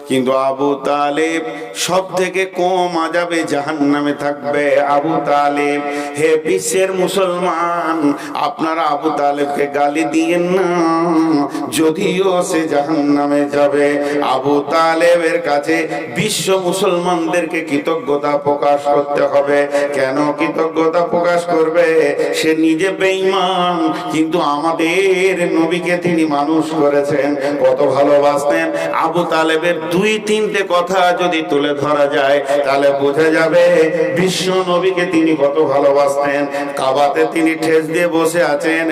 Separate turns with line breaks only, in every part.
কিন্তু আবু তালেব সব থেকে কম আযাবে জাহান্নামে থাকবে। আবু তালেব, হে বিশ্বের মুসলমান, আপনারা আবু তালেবকে গালি দিয়েন না, যদিও সে জাহান্নামে যাবে। আবু তালেবের কাছে বিশ্ব মুসলমানদেরকে কৃতজ্ঞতা প্রকাশ করতে হবে। কেন কৃতজ্ঞতা প্রকাশ করবে? সে নিজে বেঈমান, কিন্তু আমাদের নবীকে তিনি মানুষ করেছেন, কত ভালোবাসতেন। আবু তালেবের দুই তিনটে কথা যদি তুলে ধরা যায় তাহলে বোঝা যাবে বিশ্ব নবীকে তিনি কত ভালোবাসতেন। কাবাতে তিনি ঠেস দিয়ে বসে আছেন,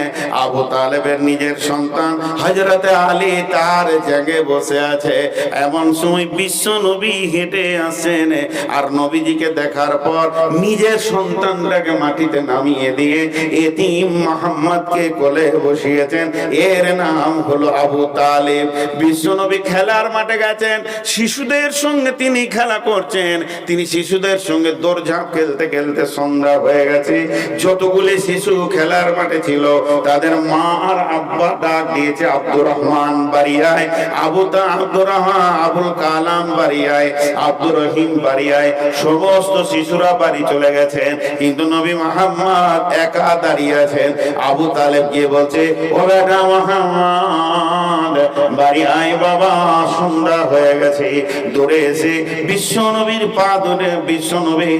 আবু তালেবের নিজের সন্তান হযরতে আলী তার জায়গায় বসে আছে। এমন সময় বিশ্ব নবী হেঁটে আসেন, আর নবীজিকে দেখার পর নিজের সন্তানটাকে মাটিতে নামিয়ে দিয়ে এতিম মুহাম্মদকে কোলে বসিয়েছেন। এর নাম হলো আবু তালেব। বিশ্ব নবী খেলার মাঠে গেছেন, শিশুদের সঙ্গে তিনি খেলা করছেন। তিনি শিশুদের সঙ্গে দৌড়ঝাঁপ খেলতে খেলতে সন্ধ্যা হয়ে গেছে। যতগুলি শিশু খেলার মাঠে ছিল তাদের মা আর আব্বা ডাক দিয়েছে, আব্দুর রহমান বাড়ি আয়, আব্দুর রহমান, আবুল কালাম বাড়ি আয়, আব্দুর রহিম বাড়ি আয়। সমস্ত শিশুরা বাড়ি চলে গেছেন, কিন্তু নবী মুহাম্মদ একা দাঁড়িয়ে আছেন। আবু তালেব গিয়ে বলছে, ও বেটা মুহাম্মদ বাড়ি আয় বাবা, সন্ধ্যা হয়ে গেছে। দৌড়ে এসে বিশ্ব নবীর পা ধরে, বিশ্ব নবী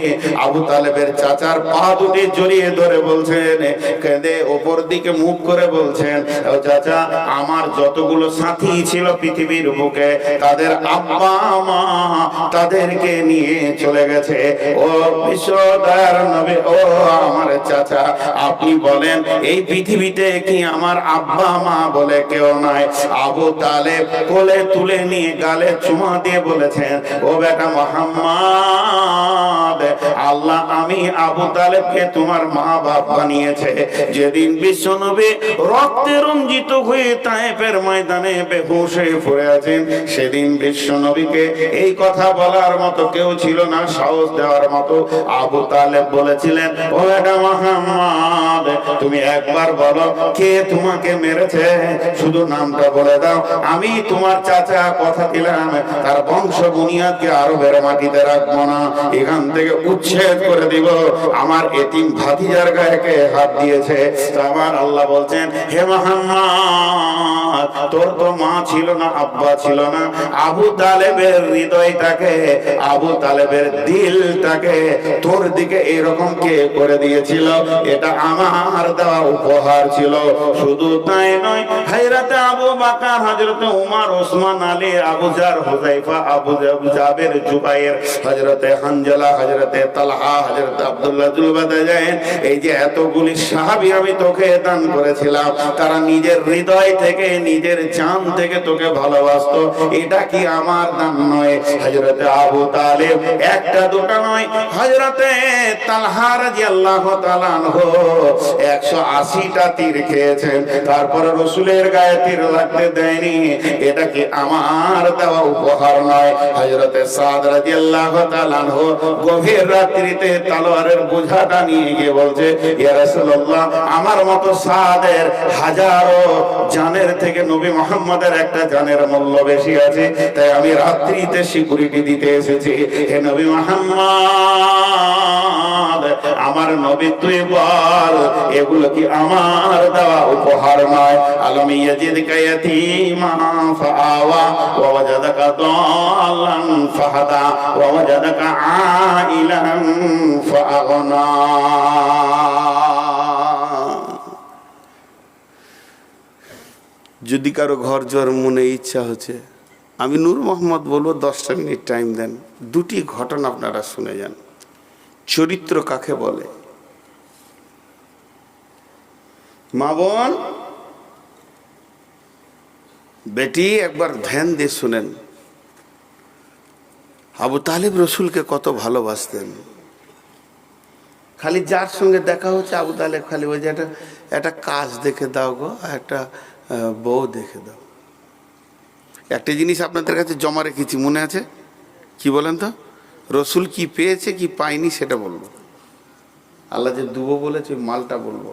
আবু তালেবের চাচার পা দুটি জড়িয়ে ধরে বলছেন, কেঁদে ওপর দিকে মুখ করে বলছেন, ও চাচা, আমার যতগুলো সাথী ছিল পৃথিবীর বুকে তাদের আব্বা মা তাদেরকে নিয়ে চলে গেছে। ও বিশ্ব দয়ার নবী, ও আমার চাচা, আপনি বলেন এই পৃথিবীতে কি আমার আব্বা মা বলে কেউ নাই? আবু তালেব কোলে তুলে নিয়ে গালে চুমা দিয়ে বলেছেন, ও বেটা মুহাম্মদ, আল্লাহ আমি আবু তালেবকে তোমার মা বাপ বানিয়েছে। যেদিন বিশ্ব নবী রক্তে রঞ্জিত হয়ে তায়েফের ময়দানে বেহুশ হয়ে পড়ে আছেন, সেদিন বিশ্ব নবীকে এই কথা বলার মতো কেউ ছিল না, সাহস দেওয়ার মতো। আবু তালেব বলেছিলেন, ও বেটা মুহাম্মদ, তুমি একবার বলো কে তোমাকে মেরেছে, শুধু নামটা বলে দাও, আমি তোমার চাচা কথা দিলাম তার বংশ বুনিয়াদকে আরবের মাটিতে রাখবো না, এখান থেকে উচ্ছেদ করে দিব। আমার এতিম ভাতিজার গায়ে কে হাত দিয়েছে? আমার আল্লাহ বলছেন, হে মুহাম্মদ, তোর তো মা ছিল না, আব্বা ছিল না। আবু তালেবের হৃদয়টাকে, আবু তালেবের দিলটাকে তোর দিকে এরকম কে করে দিয়েছিল? এটা আমার দেওয়া উপহার ছিল। শুধু তাই নয়, হযরতে আবু বকর, হযরতে উমর, ওসমান, আলী, আবু জার, হুযায়ফা, আবু জাবের, জুবায়ের, হযরতে হানজালা, হযরতে তালহা, হযরতে আব্দুল্লাহ যুলবাদাজাইন, এই যে এতগুলি সাহাবী আমি তোকে দান করেছিলাম, তারা নিজের হৃদয় থেকে, নিজের জান থেকে তোকে ভালোবাসতো। এটা কি আমার দান নয়? হযরতে আবু তালেব একটা দুটা নয়, হযরতে তালহা রাদিয়াল্লাহু তাআলা আনহু 180টা তীর খেয়েছেন, তারপরে রাসূলের গায়ে তীর লাগতে দেয়নি। এটা কি আমার দেওয়া উপহার নয়? হযরতে সাদ রাদিয়াল্লাহু তাআলা আনহু গভীর রাত্রিতে তলোয়ারের বোঝাটা নিয়ে গিয়ে বলছে, ইয়া রাসূলুল্লাহ, আমার মতো সাদের হাজারো জানের থেকে নবী মুহাম্মদের একটা জানের মূল্য বেশি আছে, তাই আমি রাত্রিতে সিকিউরিটি দিতে এসেছি। হে নবী মুহাম্মদ, আমার নবী তুই বল, এগুলো কি আমার দেওয়া উপহার নয়? আলম ইয়াজিদকা ইয়াতীমান ফাআওয়া ওয়া ওয়াজাদাকা দাল্লান ফাহাদা ওয়া ওয়াজাদাকা আইলান ফাআগনা। যদি কারো ঘর জোয়ার মনে ইচ্ছা হচ্ছে, আমি নূর মোহাম্মদ বলবো 10টা মিনিট টাইম দেন, দুটি ঘটনা আপনারা শুনে যান। চরিত্র কাকে বলে? মা বোন বেটি একবার ধ্যান দিয়ে শুনেন। আবু তালেব রসুলকে কত ভালোবাসতেন। খালি যার সঙ্গে দেখা হচ্ছে আবু তালেব খালি ওই যে একটা কাজ দেখে দাও গো, একটা বউ দেখে দাও। একটা জিনিস আপনাদের কাছে জমা রেখেছি, মনে আছে? কি বলেন তো? রসুল কি পেয়েছে কি পায়নি সেটা বলবো। আল্লাহ যে দুবো বলেছে মালটা বলবো।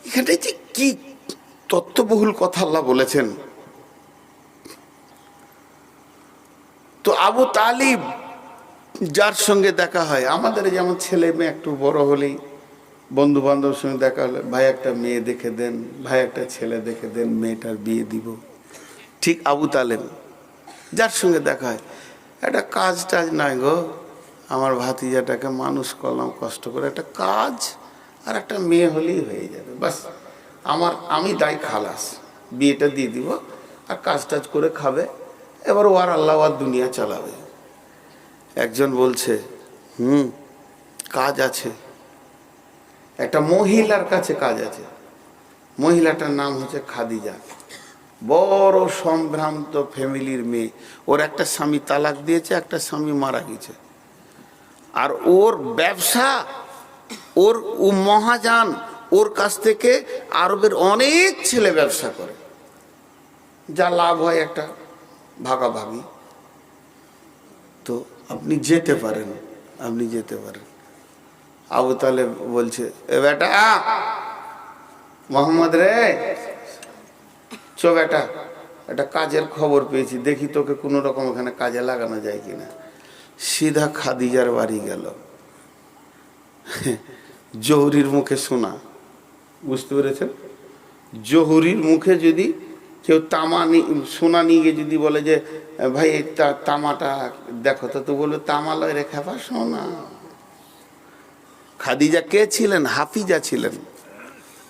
এখানটায় যে কি তত্ত্ববহুল কথা আল্লাহ বলেছেন, তো আবু তালিব যার সঙ্গে দেখা হয়, আমাদের যেমন ছেলে মেয়ে একটু বড় হলেই বন্ধু বান্ধবের সঙ্গে দেখা হলে, ভাই একটা মেয়ে দেখে দেন, ভাই একটা ছেলে দেখে দেন, মেয়েটার বিয়ে দিব। ঠিক আবু তালেব যার সঙ্গে দেখা হয়, একটা কাজ টাজ নাই গো, আমার ভাতিজাটাকে মানুষ করলাম কষ্ট করে, একটা কাজ আর একটা মেয়ে হলেই হয়ে যাবে, বাস আমি দায় খালাস, বিয়েটা দিয়ে দিব আর কাজ টাজ করে খাবে, এবার ও আর আল্লাহ আর দুনিয়া চালাবে। একজন বলছে কাজ আছে, একটা মহিলার কাছে কাজ আছে। মহিলাটার নাম হচ্ছে খাদিজা, বড় সম্ভ্রান্ত ফ্যামিলির মেয়ে। ওর একটা স্বামী তালাক দিয়েছে, একটা স্বামী মারা গেছে, আর ওর ব্যবসা, ওর ও মহাজান, ওর কাছ থেকে আরবের অনেক ছেলে ব্যবসা করে, যা লাভ হয় একটা ভাগাভাগি। তো আপনি যেতে পারেন, আপনি যেতে পারেন। আবু তালেব বলছে, এ বেটা মোহাম্মদ রে, চো বেটা, একটা কাজের খবর পেয়েছি, দেখি তোকে কোনো রকম ওখানে কাজে লাগানো যায় কিনা। সিধা খাদিজার বাড়ি গেল। জহুরির মুখে শোনা, বুঝতে পেরেছেন? জহুরির মুখে যদি কেউ সোনা নিয়ে গিয়ে যদি বলে যে ভাই তামাটা দেখো, তো বলবে তামা লয় রে খাবা, সোনা। খাদিজা কে ছিলেন? হাফিজা ছিলেন।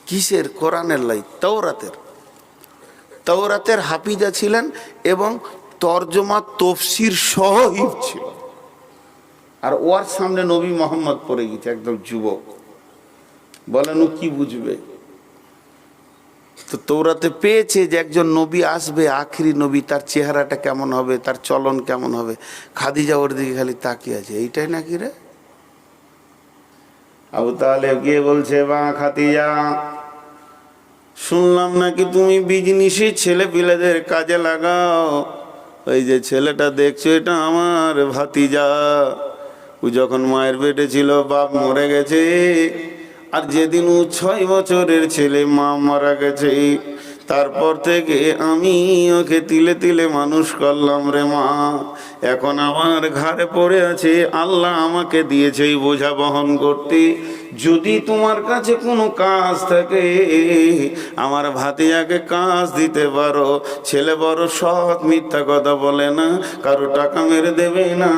কিসের? কোরআনের লাই, তওরাতের হাফিজা ছিলেন, এবং তর্জমা তফসির সহ হিফজ ছিল। আর ওর সামনে নবী মোহাম্মদ পড়ে গেছে, একদম যুবক, বলেন ও কি বুঝবে? তো তওরাতে পেয়েছে যে একজন নবী আসবে, আখিরি নবী, তার চেহারাটা কেমন হবে, তার চলন কেমন হবে। খাদিজা ওর দিকে খালি তাকিয়ে আছে, এইটাই নাকি রে? আবু তালেব গিয়ে বলছে, বা খাদিজা, শুনলাম নাকি তুমি বিজনেসি ছেলে পিলেদের কাজে লাগাও। ওই যে ছেলেটা দেখছো, এটা আমার ভাতিজা। ও যখন মায়ের পেটে ছিল বাপ মরে গেছে, আর যেদিন ও 6 বছরের ছেলে মা মারা গেছে, তারপর থেকে আমি ওকে তিলে তিলে মানুষ করলাম রে মা। এখন আমার ঘাড়ে পড়ে আছে, আল্লাহ আমাকে দিয়েছে এই বোঝা বহন করতে। যদি তোমার কাছে কোনো কাজ থাকে, আমার ভাতিজাকে কাজ দিতে পারো। ছেলে বড় সৎ, মিথ্যা কথা বলে না, কারো টাকা মেরে দেবে না,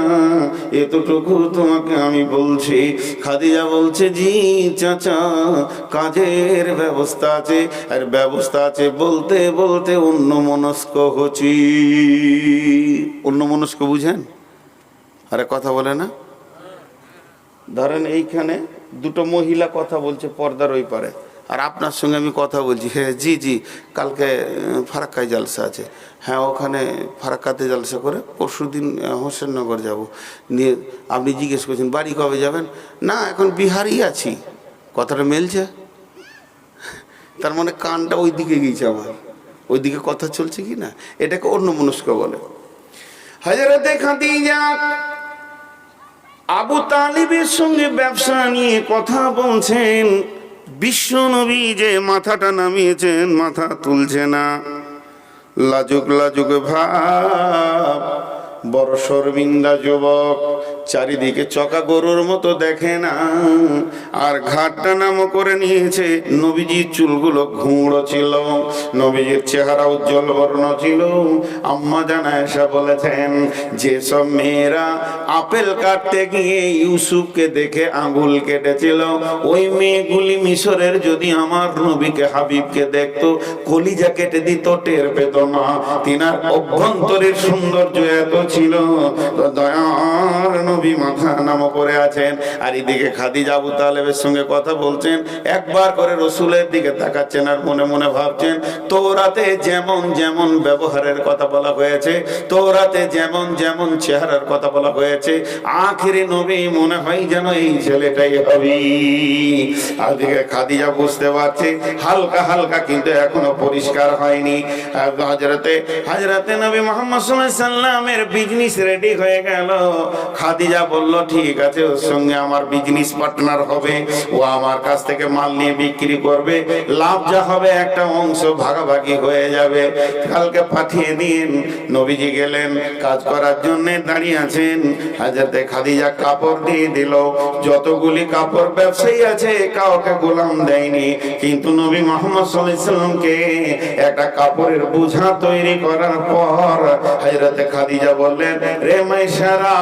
এতটুকু তোমাকে আমি বলছি। খাদিজা বলছে, জি চাচা, কাজের ব্যবস্থা আছে। আর ব্যবস্থা আছে বলতে বলতে অন্যমনস্ক হচ্ছি। অন্যমনস্ক বুঝেন? আরে কথা বলে না। ধরেন এইখানে দুটো মহিলা কথা বলছে পর্দার ওই পারে, আর আপনার সঙ্গে আমি কথা বলছি, হ্যাঁ জি জি, কালকে ফারাক্কায় জালসা আছে, হ্যাঁ ওখানে ফারাক্কাতে জালসা করে, পরশুদিন হোসেননগর যাব। নিয়ে আপনি জিজ্ঞেস করছেন বাড়ি কবে যাবেন? না এখন বিহারই আছি। কথাটা মেলছে? তার মানে কানটা ওই দিকে গিয়েছে আমার, ওই দিকে কথা চলছে কি না, এটাকে অন্যমনস্ক বলে। হযরতে খাদিজা আবু তালিবের সঙ্গে ব্যবসা নিয়ে কথা বলছেন। বিশ্ব নবী যে মাথাটা নামিয়েছেন, মাথা তুলছে না, লাজুক লাজুক ভাব, বড় শর্মিন্দা যুবক, চারিদিকে চকা গরুর মতো দেখে না, আর ঘাটটা নামও করে নিয়েছে। নবীজির চুলগুলো ঘুমড়ো ছিল, নবীজির চেহারা উজ্জ্বল বর্ণ ছিল। আম্মা জান আয়েশা বলেছেন, যেসব মেয়েরা আপেল কাটতে গিয়ে ইউসুফকে দেখে আঙ্গুল কেটেছিল, ওই মেয়েগুলি মিশরের যদি আমার নবীকে হাবিবকে দেখতো, কলিজা কেটে দিত, টের পেত না। তিনার অভ্যন্তরের সৌন্দর্য এত ছিল, তো দয়ার নবী মাথা নামো করে আছেন। আর এদিকে খাদিজা আবু তালেবের সঙ্গে কথা বলছেন, একবার করে রসুলের দিকে তাকাচ্ছেন, আর মনে মনে ভাবছেন, তওরাতে যেমন যেমন ব্যবহারের কথা বলা হয়েছে, তওরাতে যেমন যেমন চেহারার কথা বলা হয়েছে, আখিরি নবী মনে হয় যেন এই ছেলেটাই হবে। আর দিকে খাদিজা বুঝতে পারছে হালকা হালকা, কিন্তু এখনো পরিষ্কার হয়নি। হযরতে নবী মুহাম্মদ সাল্লাল্লাহু আলাইহি সাল্লামের বিজনেস রেডি হয়ে গেল। খাদিজা খাদিজা বলল ঠিক আছে, ওর সঙ্গে আমার বিজনেস পার্টনার হবে, ও আমার কাছ থেকে মাল নিয়ে বিক্রি করবে, লাভ যা হবে একটা অংশ ভাগাভাগি হয়ে যাবে, কালকে পাঠিয়ে দিন। নবীজি গেলেন, কাজ করার জন্য দাঁড়িয়ে আছেন। হযরতে খাদিজা কাপড় দিয়ে দিল। যতগুলি কাপড় ব্যবসায়ী আছে কাউকে গোলাম দেয়নি, কিন্তু নবী মুহাম্মদ সাল্লাল্লাহু আলাইহি সাল্লামকে একটা কাপড়ের বোঝা তৈরি করার পর হযরতে খাদিজা বললেন, রে মাইসারা,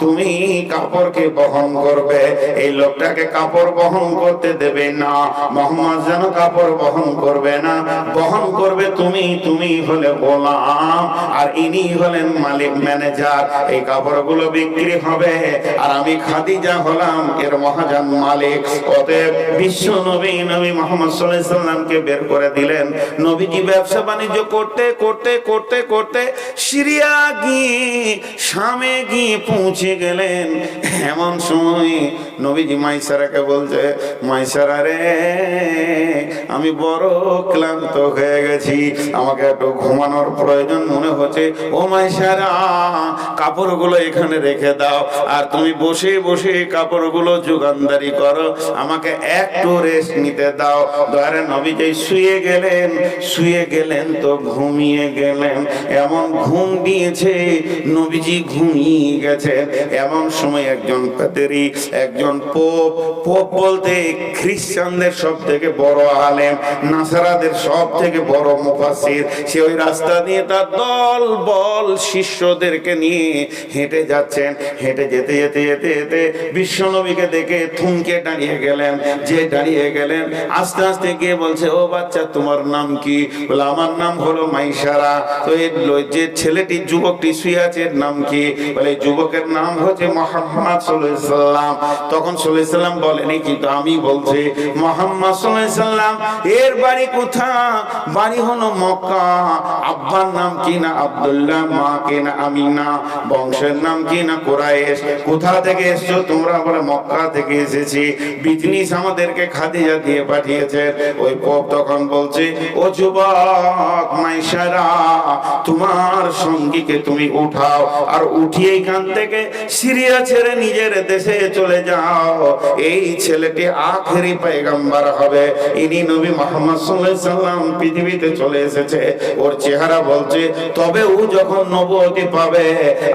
তুমি কাপড়কে বহন করবে, এই লোকটাকে কাপড় বহন করতে দেবে না। মুহাম্মদ যেন কাপড় বহন করবে না, বহন করবে তুমি। তুমি হলে গোলাম আর ইনি হলেন মালিক, ম্যানেজার। এই কাপড়গুলো বিক্রি হবে আর আমি খাদিজা হলাম এর মহাজন মালিক। অতএব বিশ্ব নবী মুহাম্মদ সাল্লাল্লাহু আলাইহি সাল্লামকে বের করে দিলেন। নবীজি ব্যবসা বাণিজ্য করতে করতে করতে করতে সিরিয়া গিয়ে শামে গিয়ে পৌঁছে গেলেন। এমন সময় নবীজি মাইসারাকে বলছে, মাইসারা রে, আমি বড় ক্লান্ত হয়ে গেছি, আমাকে একটু ঘুমানোর প্রয়োজন মনে হচ্ছে। ও মাইসারা, কাপড়গুলো এখানে রেখে দাও আর তুমি বসে বসে কাপড়গুলো যোগানদারি করো, আমাকে একটু রেস্ট নিতে দাও। ধরে নবীজি শুয়ে গেলেন তো ঘুমিয়ে গেলেন। এমন ঘুম দিয়েছে, নবীজি ঘুমিয়ে গেছে। এমন সময় একজন পাদ্রী, একজন পোপ বলতে খ্রিস্টানদের সব থেকে বড় আলেম, নাসারাদের সব থেকে বড় মুফাসসির, সে ওই রাস্তা দিয়ে তার দল বল শিষ্যদেরকে নিয়ে হেঁটে যাচ্ছেন। হেঁটে যেতে যেতে যেতে যেতে বিশ্বনবীকে দেখে থমকে দাঁড়িয়ে গেলেন। যে দাঁড়িয়ে গেলেন, আস্তে আস্তে গিয়ে বলছে, ও বাচ্চা, তোমার নাম কি? বলে, আমার নাম হলো মাইসারা। তো যে ছেলেটি, যুবকটি শুয়ে আছে, এর নাম কি? বলে, যুবকের নাম হচ্ছে মুহাম্মদ সাল্লাল্লাহু আলাইহি সাল্লাম। তখন সাল্লাল্লাহু আলাইহি সাল্লাম বলেনি, কিন্তু আমি বলছি মুহাম্মদ সাল্লাল্লাহু আলাইহি সাল্লাম এর বাড়ি কোথায়? বাড়ি হলো মক্কা। আব্বার নাম কি? না আব্দুল্লাহ। মা কি? না আমিনা। বংশের নাম কি? না কুরাইশ। কোথা থেকে এসছো তোমরা? বলে, মক্কা থেকে এসেছি, বিজনেস আমাদেরকে খাদিজা দিয়ে পাঠিয়েছে। ওই পোপ তখন বলছে, ও যুবক মাইসারা, তোমার সঙ্গীকে তুমি উঠাও আর উঠিয়ে এখান থেকে সিরিয়া ছেড়ে নিজের দেশে চলে যাও। এই ছেলেটি আখেরি পয়গম্বর হবে, ইনি নবী মুহাম্মদ সাল্লাল্লাহু আলাইহি সাল্লাম পৃথিবীতে চলে এসেছে। ওর চেহারা বলছে, তবে ও যখন নবুয়তি পাবে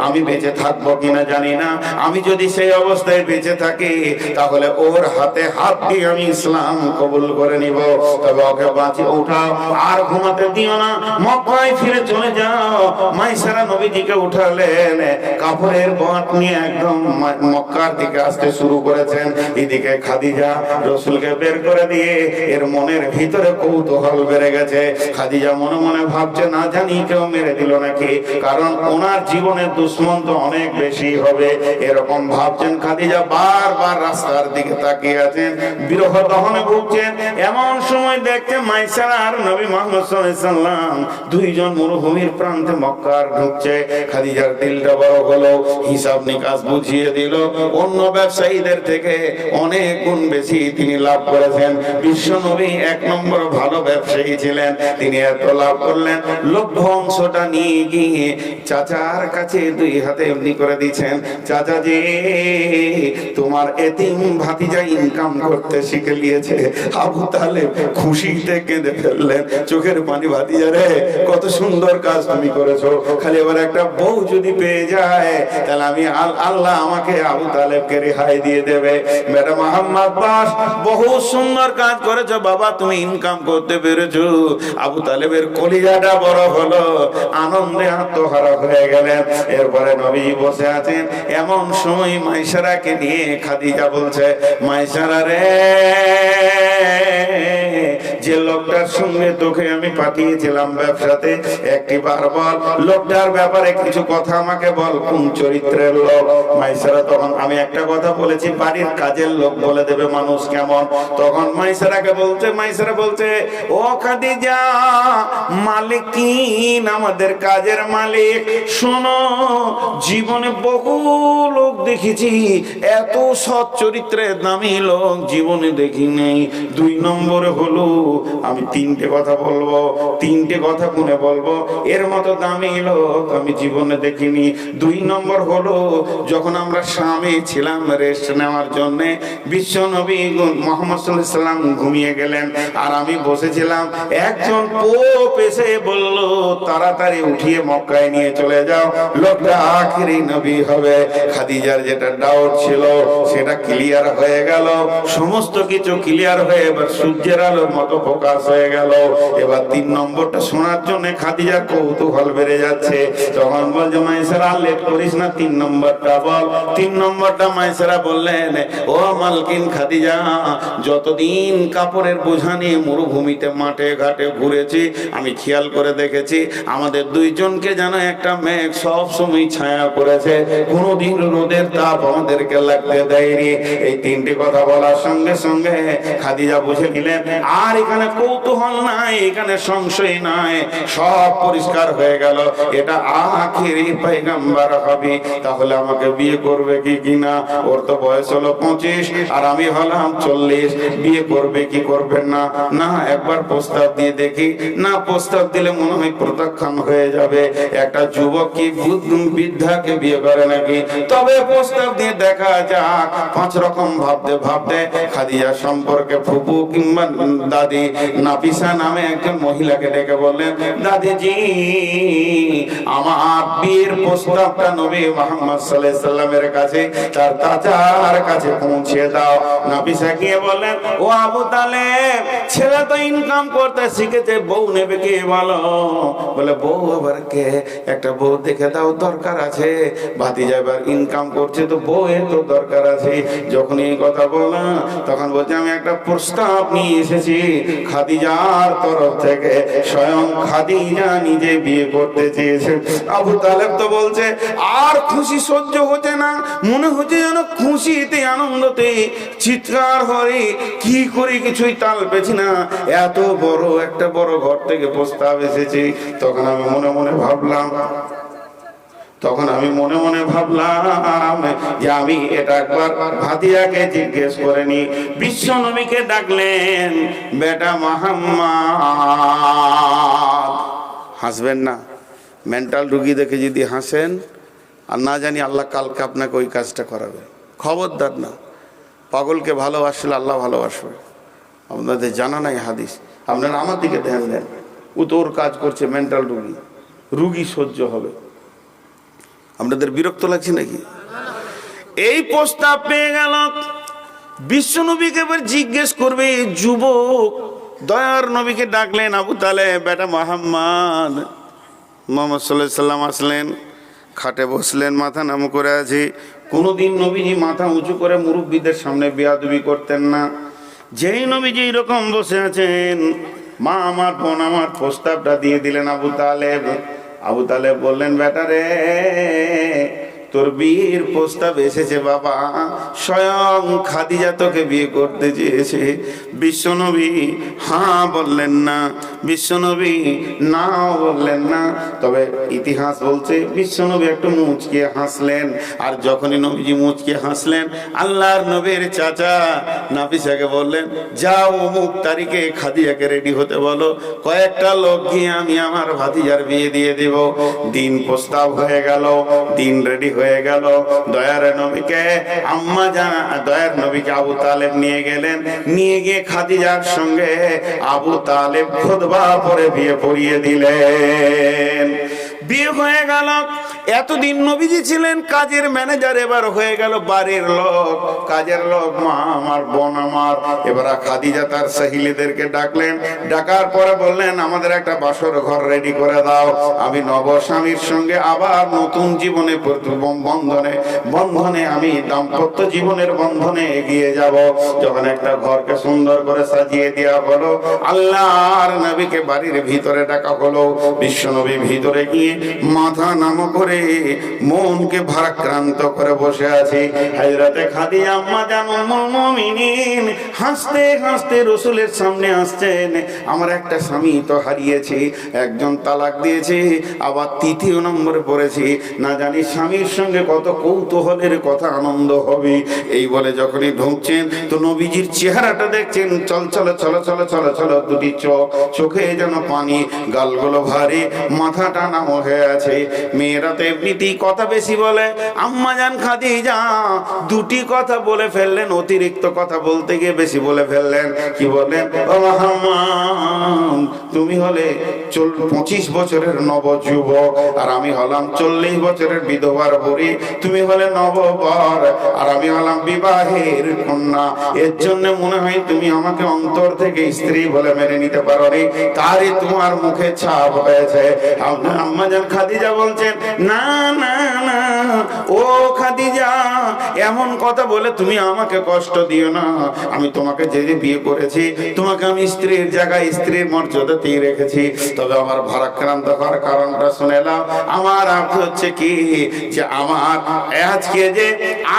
আমি বেঁচে থাকবো কিনা জানি না। আমি যদি সেই অবস্থায় বেঁচে থাকি তাহলে ওর হাতে হাত দিয়ে আমি ইসলাম কবুল করে নিব। তবে ওকে বাঁচিয়ে উঠাও, আর ঘুমাতে দিও না, মক্কায় ফিরে চলে যাও। মাইসারা নবীজিকে উঠালেন, কাপড়ের বাঁট নিয়ে একদম মক্কার দিকে আসতে শুরু করেছেন। এদিকে খাদিজা রাসূলকে বের করে দিয়ে এর মনের ভিতরে কৌতূহল বেড়ে গেছে। খাদিজা মনে মনে ভাবছে, না জানি কেউ মেরে দিল নাকি, কারণ ওনার জীবনের দুশ্মন তো অনেক বেশি হবে, এরকম ভাবছেন। খাদিজা বারবার রাস্তার দিকে তাকিয়ে আছেন, বিরহ দহনে ভুগছেন। এমন সময় দেখতে মাইসারা আর নবী মুহাম্মদ সাল্লাল্লাহু আলাইহি সাল্লাম দুইজন মরুভূমির প্রান্তে মক্কার ঢুকছে। খাদিজার দিলটা বড় হলো, হিসাব নিকাশ বুঝিয়ে দিল। অন্য ব্যবসায়ীদের থেকে অনেক গুণ বেশি তিনি লাভ করেছেন। বিশ্ব নবী এক নম্বর ভালো ব্যবসায়ী ছিলেন। তিনি এত লাভ করলেন, লভ্য অংশটা নিয়ে গিয়ে চাচার কাছে দুই হাতে এমনি করে দিচ্ছেন, চাচা জি, তোমার এতিম ভাতিজা ইনকাম করতে শিখে নিয়েছে। আবু তালেব খুশিতে কেঁদে ফেললেন, চোখের পানি, ভাতিজা রে, কত সুন্দর কাজ তুমি করেছো। খালি এবার একটা বউ যদি পেয়ে যায় তাহলে আমি আল্লাহ আমাকে আবু তালেবকে রেহাই দিয়ে দেবে। ম্যাডাম মুহাম্মদ বাস, বহু সুন্দর কাজ করেছো বাবা, তুমি ইনকাম করতে পেরেছো। আবু তালেবের কলিজাটা বড় হলো, আনন্দে আত্মহারা হয়ে গেলেন। এরপরে নবী বসে আছেন। এমন সময় মাইসারাকে নিয়ে খাদিজা বলছে, মাইসারা রে, যে লোকটার সঙ্গে তোকে আমি পাঠিয়েছিলাম ব্যবসাতে, একটি বার বল লোকটার ব্যাপারে কিছু কথা আমাকে বল, কোন চরিত্রের লোক। মাইসারা তখন, আমি একটা কথা বলেছি, বাড়ির কাজের লোক বলে দেবে মানুষ কেমন। তখন মাইসারা বলছে, ও খাদিজা, মালিকিন, আমাদের কাজের মালিক। শোনো, জীবনে বহু লোক দেখেছি, এত সৎ চরিত্রের দামি লোক জীবনে দেখি নেই। 2 নম্বরে হলো, আমি 3টে কথা বলবো, 3টে কথা গুনে বলবো, এর মতো দামি লোক আমি জীবনে দেখিনি। 2 নম্বর হলো, যখন আমরা স্বামী ছিলাম রেস্ট নেওয়ার জন্য, বিশ্ব নবী মুহাম্মদ সাল্লাল্লাহু আলাইহি সাল্লাম ঘুমিয়ে গেলেন, আর আমি বসেছিলাম। একজন পোপ এসে বলল, তাড়াতাড়ি উঠিয়ে মক্কায় নিয়ে চলে যাও, লোকটা আখেরি নবী হবে। খাদিজার যেটা ডাউট ছিল সেটা ক্লিয়ার হয়ে গেল, সমস্ত কিছু ক্লিয়ার হয়ে এবার সূর্যের আলোর মতো ফোকাস হয়ে গেল। এবার 3 নম্বরটা শোনার জন্য খাদিজার কৌতূহল বেড়ে যাচ্ছে। তখন বলছে, মাইসারা লেট করিস না, 3 নম্বরটা বল। 3 নম্বরটা মাইসারা বললেন, ও মালকিন খাদিজা, যতদিন কাপড়ের বোঝা নিয়ে মরুভূমিতে মাঠে ঘাটে ঘুরেছি, আমি খেয়াল করে দেখেছি আমাদের 2 জনকে যেন একটা মেঘ সব সময় ছায়া করেছে, কোনোদিন রোদের তাপ আমাদেরকে লাগতে দেয়নি। এই 3টি কথা বলার সঙ্গে সঙ্গে খাদিজা বুঝে নিলেন, আর এখানে কৌতূহল নাই, এখানে সংশয় নাই, সব পরিষ্কার হয়ে গেল, এটা আখেরি পয়গম্বর হবে। তাহলে আমাকে বিয়ে করবে কি কিনা? ওর তো বয়স হলো 25 আর আমি হলাম 40, বিয়ে করবে কি করবেন না? না, একবার প্রস্তাব দিয়ে দেখি। না, প্রস্তাব দিলে মনে হয় প্রত্যাখ্যান হয়ে যাবে, একটা যুবক কি বৃদ্ধাকে বিয়ে করে নাকি? তবে প্রস্তাব দিয়ে দেখা যাক। 5 রকম ভাবতে ভাবতে খাদিজা সম্পর্কে ফুপু কিংবা দাদি নাফিসা নামে একজন মহিলাকে ডেকে বললেন, দাদিজি, আমার বিয়ের প্রস্তাবটা নবী মুহাম্মদ সাল্লাল্লাহু আলাইহি সাল্লামের কাছে, তার চাচার কাছে পৌঁছে দাও। নাফিসা গিয়ে বললেন, ও আবু তালেব, ছেলে তো ইনকাম করতে শিখেছে, বউ নেবে কে বলো? বলে, বউ আবার কে? একটা বউ দেখে দাও, দরকার আছে। ভাতিজা এবার ইনকাম করছে, তো বউয়ের তো দরকার আছে। যখন এই কথা বলা, তখন বলছে, আমি একটা প্রস্তাব নিয়ে এসেছি খাদিজার তরফ থেকে, স্বয়ং খাদিজা নিজে বিয়ে করতে চেয়েছে। আবু তালেব তো বলছে, আর খুশি সহ্য হচ্ছে না, মনে হচ্ছে যেন খুশিতে আনন্দতে চিৎকার হরে, কি করে কিছুই তাল পেছি না, এত বড় একটা বড় ঘর থেকে প্রস্তাব এসেছে। তখন আমি মনে মনে ভাবলাম যে আমি এটা একবার ভাতিয়াকে জিজ্ঞেস করে নি। বিশ্ব নবীকে ডাকলেন, বেটা মুহাম্মদ, হাসবেন না, মেন্টাল রুগী দেখে যদি হাসেন, আর না জানি আল্লাহ কালকে আপনাকে ওই কাজটা করাবে, খবরদার না। পাগলকে ভালোবাসলে আল্লাহ ভালোবাসবে, আপনাদের জানা নাই হাদিস। আপনারা আমার দিকে ধ্যান দেন, ও তো ওর কাজ করছে, মেন্টাল রুগী সহ্য হবে। আপনাদের বিরক্ত লাগছে নাকি? এই প্রস্তাব পেয়ে গেল, বিশ্ব নবীকে এবার জিজ্ঞেস করবে। যুবক দয়ার নবীকে ডাকলেন, আবু তালেব, বেটা মুহাম্মদ সাল্লাল্লাহু আলাইহি সাল্লাম আসলেন, খাটে বসলেন, মাথা নাম করে আছে। কোনোদিন নবীজি মাথা উঁচু করে মুরব্বীদের সামনে বেয়াদবি করতেন না। যেই নবীজি এরকম বসে আছেন, মা আমার, বোন আমার, প্রস্তাবটা দিয়ে দিলেন আবু তালেব। আবু তালেব বললেন, বেটা রে, তোর বিয়ের প্রস্তাব এসেছে বাবা, স্বয়ং খাদিজা তোকে বিয়ে করতে চেয়েছে। বিশ্বনবী হ্যাঁ বললেন না, বিশ্বনবী নাও বললেন না। তবে ইতিহাস বলছে বিশ্বনবী একটু মুচকে হাসলেন, আর যখনই নবীজি মুচকে হাসলেন, আল্লাহর নবীর চাচা নাফিসাকে বললেন, যাও অমুক তারিখে খাদিজাকে রেডি হতে বলো, কয়েকটা লোক গিয়ে আমি আমার ভাতিজার বিয়ে দিয়ে দেব। দিন প্রস্তাব হয়ে গেল, দিন রেডি হয়ে গেল। দয়ার নবীকে আম্মা জান, দয়ার নবীকে আবু তালেব নিয়ে গেলেন, নিয়ে গিয়ে খাদিজার সঙ্গে আবু তালেব খুতবা পড়ে বিয়ে পড়িয়ে দিলেন। বিয়ে হয়ে গেল। এতদিন নবীজি ছিলেন কাজের ম্যানেজার, এবার হয়ে গেল বাড়ির লোক, কাজের লোক, মা আমার, বোন আমার। এবার খাদিজা তার সহিলীদেরকে ডাকলেন, ডাকার পরে বললেন, আমাদের একটা বাসর ঘর রেডি করে দাও, আমি নবস্বামীর সঙ্গে আবার নতুন জীবনে বন্ধনে আমি দাম্পত্য জীবনের বন্ধনে এগিয়ে যাব। যখন একটা ঘরকে সুন্দর করে সাজিয়ে দেওয়া হলো, আল্লাহর নবীকে বাড়ির ভিতরে ডাকা হলো। বিশ্বনবী ভিতরে গিয়ে মাথা নাম করে করে মনকে ভারাক্রান্ত করে বসে আছি। হযরতে খাদিজা আম্মা জান উম্মুল মুমিনিন হাসতে হাসতে রাসূলের সামনে আসছেন। আমার একটা স্বামী তো হারিয়েছি, একজন তালাক দিয়েছে, আবার তৃতীয় নম্বরে পড়েছি, না জানি স্বামীর সঙ্গে কত কৌতূহলের কথা আনন্দ হবে। এই বলে যখনই ঢুকছেন তো নবীজির চেহারাটা দেখছেন, চল চলো চলো চলো চলো চলো, দুটি চোখে যেন পানি, গালগুলো ভারী, মাথাটা নামো হয়ে আছে। মেয়েরা তো এমনিতেই কথা বেশি বলে। আম্মা জান খাদিজা দুটি কথা বলে ফেললেন, অতিরিক্ত কথা বলতে গিয়ে বেশি বলে ফেললেন। কি বললেন? ও মুহাম্মদ, তুমি হলে 25 বছরের নবযুবক, আর আমি হলাম 40 বছরের বিধবার বুড়ি। তুমি হলে নববর, আর আমি হলাম বিবাহের কন্যা। এর জন্য মনে হয় তুমি আমাকে অন্তর থেকে স্ত্রী বলে মেনে নিতে পারো নি, তারই তোমার মুখে ছাপ হয়েছে। আম্মা জান খাদিজা বলছেন, না না না ও খাদিজা, এমন কথা বলে তুমি আমাকে কষ্ট দিও না। আমি তোমাকে যে বিয়ে করেছি, তোমাকে আমি স্ত্রীর জায়গায় স্ত্রীর মর্যাদাতেই রেখেছি। তবে আমার ভারাক্রান্ত হওয়ার কারণটা শুনে নাও। আমার আর্থ হচ্ছে কি, যে আমার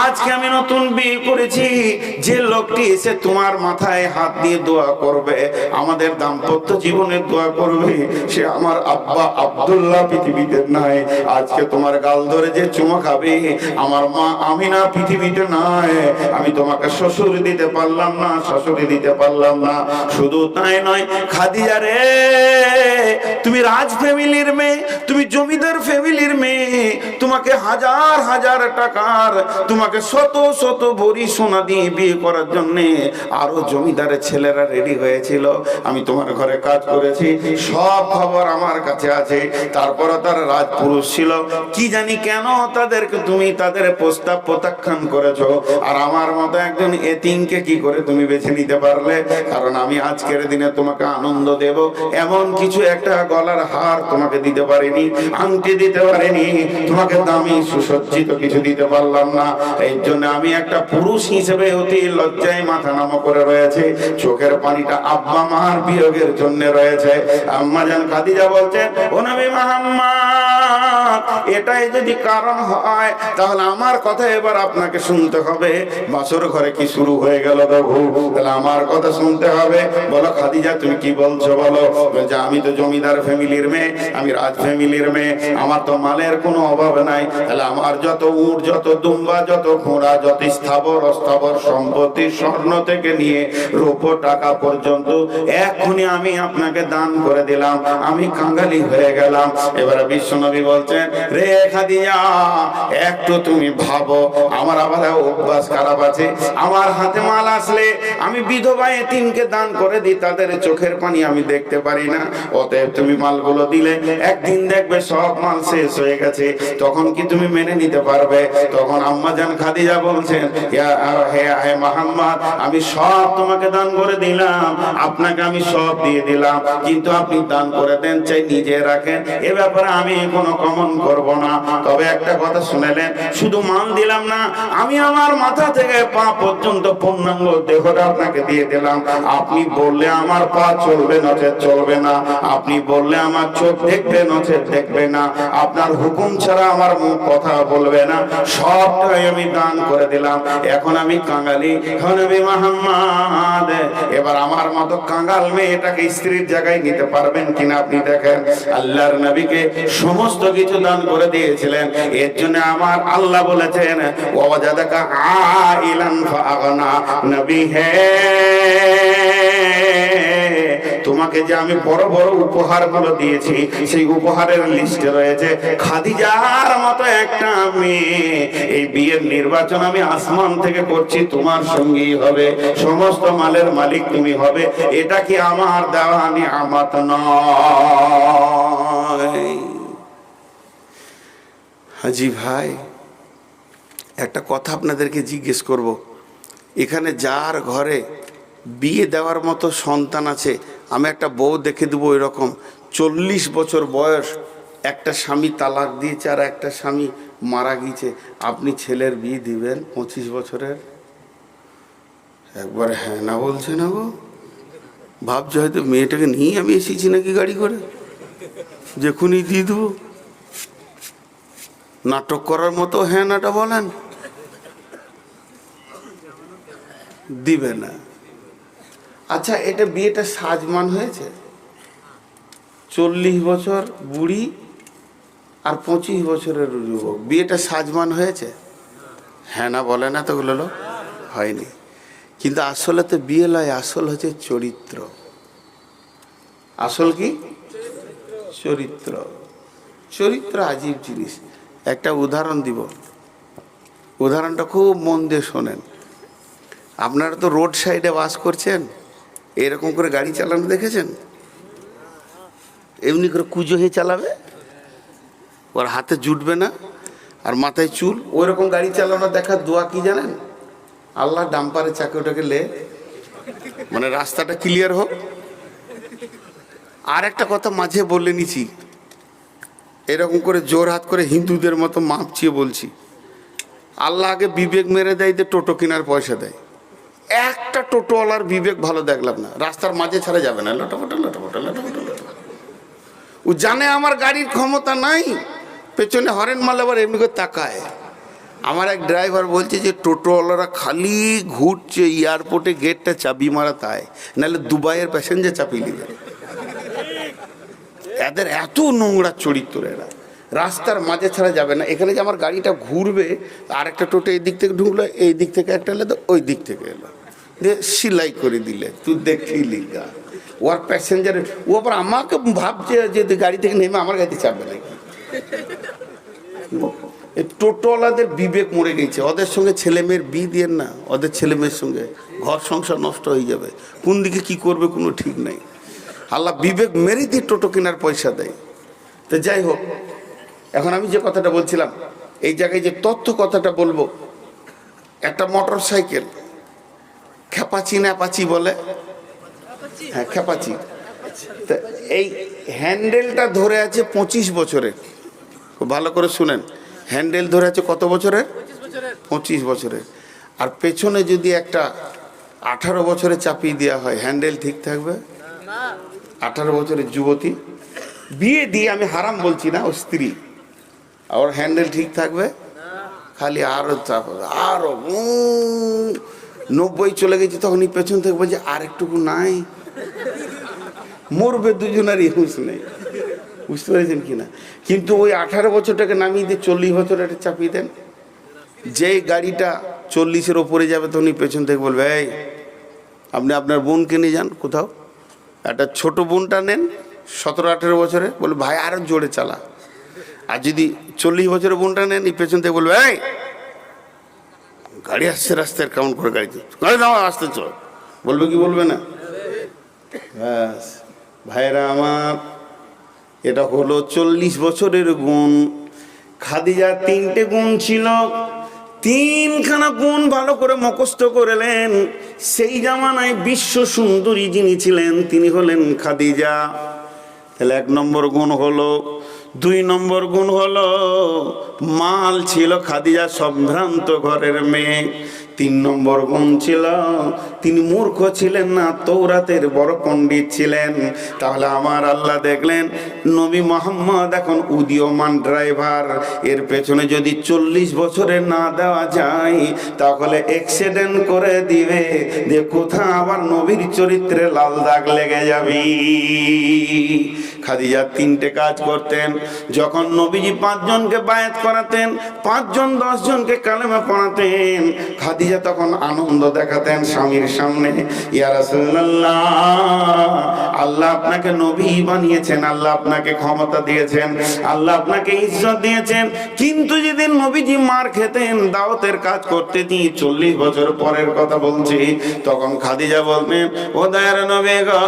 আজকে আমি নতুন বিয়ে করেছি, যে লোকটি এসে তোমার মাথায় হাত দিয়ে দোয়া করবে, আমাদের দাম্পত্য জীবনের দোয়া করবে, সে আমার আব্বা আব্দুল্লাহ পৃথিবীতে নাই। আজকে তোমার গাল ধরে যে চুমা খাবে, আমার মা আমিনা পৃথিবীতে নাই। আমি তোমাকে শ্বশুর দিতে পারলাম না, শাশুড়ি দিতে পারলাম না। শুধু তাই নয় খাদিজা রে, তুমি রাজ ফ্যামিলির মেয়ে, তুমি জমিদার ফ্যামিলির মেয়ে, তোমাকে হাজার হাজার টাকার, তোমাকে শত শত ভরি সোনা দিয়ে বিয়ে করার জন্য আরো জমিদারের ছেলেরা রেডি হয়েছিল। আমি তোমার ঘরে কাজ করেছি, সব খবর আমার কাছে আছে। তারপরে তারা রাজপুরুষ ছিল, কি জানি কেন তাদেরকে তুমি তাদের প্রস্তাব প্রত্যাখ্যান করেছো, আর আমার মতো একজন এতিমকে কি করে তুমি বেছে নিতে পারলে? কারণ আমি আজকের দিনে তোমাকে আনন্দ দেব এমন কিছু একটা গলার হার তোমাকে দিতে পারিনি, আংটি দিতে পারিনি, তোমাকে দামি সুসজ্জিত কিছু দিতে পারলাম না। এই জন্য আমি একটা পুরুষ হিসেবে অতি লজ্জায় মাথা নামা করে রয়েছে। চোখের পানিটা আব্বা মার বিয়োগের জন্য রয়েছে। আম্মা জান খাদিজা বলছেন, ও নবী মুহাম্মদ, এটাই যদি কারণ হয় তাহলে আমার কথা এবার আপনাকে শুনতে হবে। বাসর ঘরে কি শুরু হয়ে গেল দেখো, তাহলে আমার কথা শুনতে হবে। বলো খাদিজা তুমি কি বলছো বলো। বলছে, আমি তো জমিদার ফ্যামিলির মেয়ে, আমি রাজ ফ্যামিলির মেয়ে, আমার তো মালের কোনো অভাব নাই। তাহলে আমার যত উট, যত দুম্বা, যত ঘোড়া, যত স্থাবর অস্থাবর সম্পত্তি, স্বর্ণ থেকে নিয়ে রূপো টাকা পর্যন্ত এখনই আমি আপনাকে দান করে দিলাম। আমি কাঙ্গালি হয়ে গেলাম। এবারে বিশ্বনবী বলছেন, রে খাদিজা একটু তুমি ভাবো, আমার আবার অভ্যাস খারাপ আছে। আমার হাতে মাল আসলে আমি বিধবা এতিমকে দান করে দিই, তাদের চোখের পানি আমি দেখতে পারি না। অতএব তুমি মালগুলো দিলে একদিন দেখবে সব মাল শেষ হয়ে গেছে, তখন কি তুমি মেনে নিতে পারবে? তখন আম্মা জান খাদিজা বলছেন, হে মুহাম্মদ, আমি সব তোমাকে দান করে দিলাম, আপনাকে আমি সব দিয়ে দিলাম, কিন্তু আপনি দান করে দেন চাই নিজে রাখেন, এ ব্যাপারে আমি কোনো কমন করব না। তবে একটা কথা শুনেলেন, শুধু মান দিলাম না, আমি আমার মাথা থেকে পা পর্যন্ত পূর্ণাঙ্গ দেহটা আপনাকে দিয়ে দিলাম। আপনি বললে আমার পা চলবে, নচেত চলবে না। আপনি বললে আমার চোখ দেখবে, নচেত দেখবে না। আপনার হুকুম ছাড়া আমার মুখ কথা বলবে না। সবটাই আমি দান করে দিলাম। এখন আমি কাঙ্গালি, নবী মুহাম্মদ, এবার আমার মতো কাঙ্গাল মেয়েটাকে স্ত্রীর জায়গায় নিতে পারবেন কিনা আপনি দেখেন। আল্লাহর নবীকে সমস্ত কিছু দান করে দিয়েছিলেন। এর জন্য আমার আল্লাহ বলেছেন, ওয়াজাদাকা আইলান ফাগনা। নবী হে, তোমাকে যে আমি বড় বড় উপহারগুলো দিয়েছি, সেই উপহারের লিস্টে রয়েছে খাদিজার মতো একটা মেয়ে। এই বিয়ের নির্বাচন আমি আসমান থেকে করছি, তোমার সঙ্গী হবে, সমস্ত মালের মালিক তুমি হবে। এটা কি আমার দেওয়া নিয়ামত নয়? হাজি ভাই, একটা কথা আপনাদেরকে জিজ্ঞেস করব। এখানে যার ঘরে বিয়ে দেওয়ার মতো সন্তান আছে, আমি একটা বউ দেখে দেবো এরকম 40 বছর বয়স, একটা স্বামী তালাক দিয়েছে আর একটা স্বামী মারা গিয়েছে, আপনি ছেলের বিয়ে দিবেন 25 বছরের? একবার হ্যাঁ না বলছে না গো, ভাবছে হয়তো মেয়েটাকে নিয়ে আমি এসেছি নাকি গাড়ি করে, যখনই দিয়ে দেবো। নাটক করার মতো হ্যাঁ নাটা বলেন, দিবে না। আচ্ছা, এটা বিয়েটা সাজমান হয়েছে? 40 বছর বুড়ি আর 25 বছরের যুবক, বিয়েটা সাজমান হয়েছে? হ্যাঁ না বলে না তো গুলো লোক, হয়নি। কিন্তু আসলে তো বিয়ে লয়, আসল হচ্ছে চরিত্র। আসল কি? চরিত্র। চরিত্র আজীব জিনিস। একটা উদাহরণ দিব, উদাহরণটা খুব মন দিয়ে শোনেন। আপনারা তো রোড সাইডে বাস করছেন, এরকম করে গাড়ি চালানো দেখেছেন? এমনি করে কুজো হয়ে চালাবে, ওর হাতে জুটবে না আর মাথায় চুল, ওই রকম গাড়ি চালানো দেখার দোয়া কি জানেন? আল্লাহ ডাম্পারে চাকে ওটাকে লে, মানে রাস্তাটা ক্লিয়ার হোক। আর একটা কথা মাঝে বলে নিছি, এরকম করে জোর হাত করে হিন্দুদের মতো মাপচিয়ে বলছি, আল্লাহ আগে বিবেক মেরে দেয় যে টোটো কেনার পয়সা দেয়। একটা টোটোওয়ালার বিবেক ভালো দেখলাম না, রাস্তার মাঝে ছাড়া যাবে না, লটপটা লটপটা লটপটা লটপটা। ও জানে আমার গাড়ির ক্ষমতা নাই, পেছনে হরেন মারলে আবার এমনি করে তাকায়। আমার এক ড্রাইভার বলছে যে টোটোওয়ালারা খালি ঘুরছে এয়ারপোর্টে গেটটা চাবি মারা, তাই নাহলে দুবাইয়ের প্যাসেঞ্জার চাপিয়ে নেবে। এদের এত নোংরা চরিত্র, এরা রাস্তার মাঝে ছাড়া যাবে না। এখানে যে আমার গাড়িটা ঘুরবে, আরেকটা টোটো এই দিক থেকে ঢুকলো, এই দিক থেকে একটা এলো, ওই দিক থেকে এলো, দিয়ে সেলাই করে দিলে, তুই দেখলি গা ওর প্যাসেঞ্জার। ও আবার আমাকে ভাবছে যে গাড়ি থেকে নেমে আমার গাড়িতে চাপবে নাকি। টোটোওয়ালাদের বিবেক মরে গেছে, ওদের সঙ্গে ছেলে মেয়ের বিয়ে দিয়ে না, ওদের ছেলে মেয়ের সঙ্গে ঘর সংসার নষ্ট হয়ে যাবে, কোন দিকে কি করবে কোনো ঠিক নাই। আল্লাহ বিবেক মেরে দিয়ে টোটো কেনার পয়সা দেয়। তো যাই হোক, এখন আমি যে কথাটা বলছিলাম, এই জায়গায় যে তথ্য কথাটা বলবো, একটা মোটর সাইকেল খেপাচি ন্যাপাচি বলে, হ্যাঁ খেপাচি, তা এই হ্যান্ডেলটা ধরে আছে 25 বছরের। খুব ভালো করে শুনেন, হ্যান্ডেল ধরে আছে কত বছরের? 25 বছরের। আর পেছনে যদি একটা 18 বছরে চাপিয়ে দেওয়া হয়, হ্যান্ডেল ঠিক থাকবে? 18 বছরের যুবতী বিয়ে দিয়ে, আমি হারাম বলছি না, ও স্ত্রী, আর হ্যান্ডেল ঠিক থাকবে? খালি আরো চাপ, আরো 90 চলে গেছে, তখনই পেছন থেকে বলছে আর একটুকু নাই, মরবে দুজনেরই হুঁশ নেই। বুঝতে পেরেছেন কিনা? কিন্তু ওই 18 বছরটাকে নামিয়ে দিয়ে 40 বছর একটা চাপিয়ে দেন, যেই গাড়িটা 40-এর ওপরে যাবে তখনই পেছন থেকে বলবে, এই আপনি আপনার বোনকে নিয়ে যান কোথাও, একটা ছোট বোনটা নেন 17-18 বছরে, বলবে ভাই আরো জোরে চালা। আর যদি 40 বছরের বোনটা নেন, এই পেছন থেকে বলবে, এই গাড়ি আসছে রাস্তায়, কেমন করে গাড়ি গাড়ি দাও, আসতে চল, বলবে কি বলবে না? ব্যাস ভাইরা আমার, এটা হলো 40 বছরের গুণ। খাদিজার 3টে গুণ ছিল, 3খানা গুণ ভালো করে মুখস্থ করলেন। সেই জামানায় বিশ্ব সুন্দরী যিনি ছিলেন তিনি হলেন খাদিজা। তাহলে 1 নম্বর গুণ হলো। 2 নম্বর গুণ হলো মাল ছিল খাদিজা সম্ভ্রান্ত ঘরের মেয়ে। 3 নম্বর গুণ ছিল তিনি মূর্খ ছিলেন না, তৌরাতের বড় পণ্ডিত ছিলেন। তাহলে আমার আল্লাহ দেখলেন নবী মোহাম্মদ এখন উদীয়মান ড্রাইভার, এর পেছনে যদি 40 বছরে না দেওয়া যায় তাহলে অ্যাক্সিডেন্ট করে দিবে, যে কোথা আবার নবীর চরিত্রে লাল দাগ লেগে যাবে। খাদিজা 3টে কাজ করতেন। যখন নবীজি 5 জনকে বায়াত করাতেন, 5 জন 10 জনকে কালেমা পড়াতেন, খাদিজা তখন আনন্দ দেখাতেন স্বামীর সামনে, ইয়া রাসূলুল্লাহ, আল্লাহ আপনাকে নবী বানিয়েছেন, আল্লাহ আপনাকে ক্ষমতা দিয়েছেন, আল্লাহ আপনাকে ইজ্জত দিয়েছেন। কিন্তু যেদিন নবীজি মার খেতেন, দাওয়াতের কাজ করতে দিয়ে 40 বছর পরের কথা বলছি, তখন খাদিজা বলতেন, ও দয়ার নবী গো,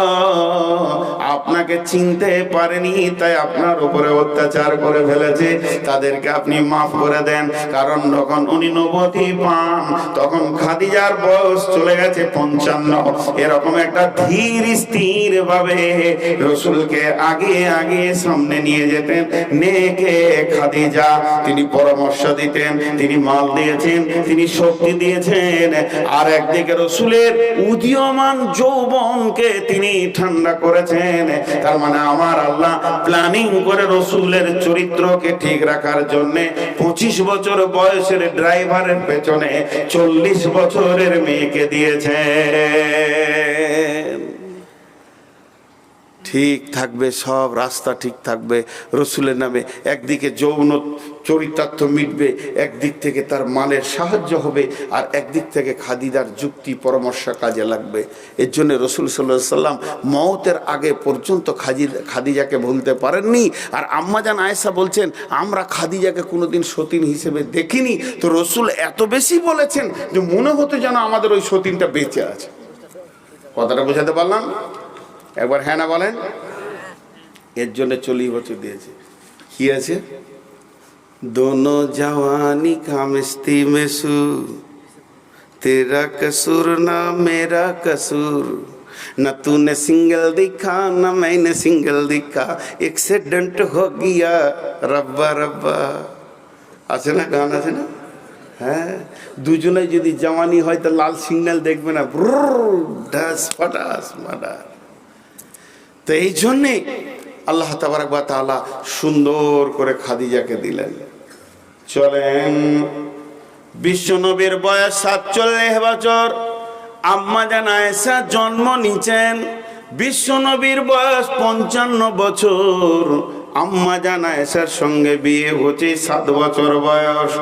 আপনাকে চিনতে পারেনি তাই আপনার উপরে অত্যাচার করে ফেলেছে, তাদেরকে আপনি মাফ করে দেন। কারণ যখন উনি নবুয়ত পান তখন খাদিজার বয়স চলে গেছে 55, এরকম একটা ধীর স্থির ভাবে রসুলকে আগে আগে সামনে নিয়ে যেতেন। নেকে খাদিজা তিনি পরামর্শ দিতেন, তিনি মাল দিয়েছেন, তিনি শক্তি দিয়েছেন। আর একদিকে রসুলের উদীয়মান যৌবনকে তিনি ঠান্ডা করেছেন। তার মানে আমার আল্লাহ প্ল্যানিং করে রসুলের চরিত্রকে ঠিক রাখার জন্য 25 বছর বয়সের ড্রাইভারের পেছনে 40 বছরের মেয়েকে দিয়েছে। ঠিক থাকবে, সব রাস্তা ঠিক থাকবে রসুলের নামে। একদিকে যৌন চরিতার্থ মিটবে, একদিক থেকে তার মালের সাহায্য হবে, আর একদিক থেকে খাদিজার যুক্তি পরামর্শ কাজে লাগবে। এর জন্য রসুল সাল্লাল্লাহু আলাইহি সাল্লাম মওতের আগে পর্যন্ত খাদিজাকে ভুলতে পারেননি। আর আম্মাজান আয়েশা বলছেন, আমরা খাদিজাকে কোনোদিন সতীন হিসেবে দেখিনি। তো রসুল এত বেশি বলেছেন যে মনে হতো যেন আমাদের ওই সতীনটা বেঁচে আছে। কথাটা বোঝাতে পারলাম? একবার হ্যাঁ না বলেন। এর জন্য 40 বছর দিয়েছে। কি আছে? दोनों जवानी का मस्ती में सूर, तेरा कसूर ना मेरा कसूर, न तूने सिंगल दिखा न मैंने सिंगल दिखा, एक्सीडेंट हो गया रब्बा रब्बा। আছে না, গান আছে না? হ্যাঁ, দুজনে যদি জওয়ানি হয় তো লাল সিগন্যাল দেখবে না, ঢাস ফটাস মার্ডার। তো এই জন্যে আল্লাহ তাবারক ওয়া তাআলা সুন্দর করে খাদিজাকে দিলেন। চলেন, বিশ্বনবীর বয়স 47 বছর, আম্মাজান আয়েশা জন্ম নিয়েছেন। বিশ্বনবীর বয়স 55 বছর, আম্মাজান আয়েশার সঙ্গে বিয়ে হচ্ছে 7 বছর বয়স।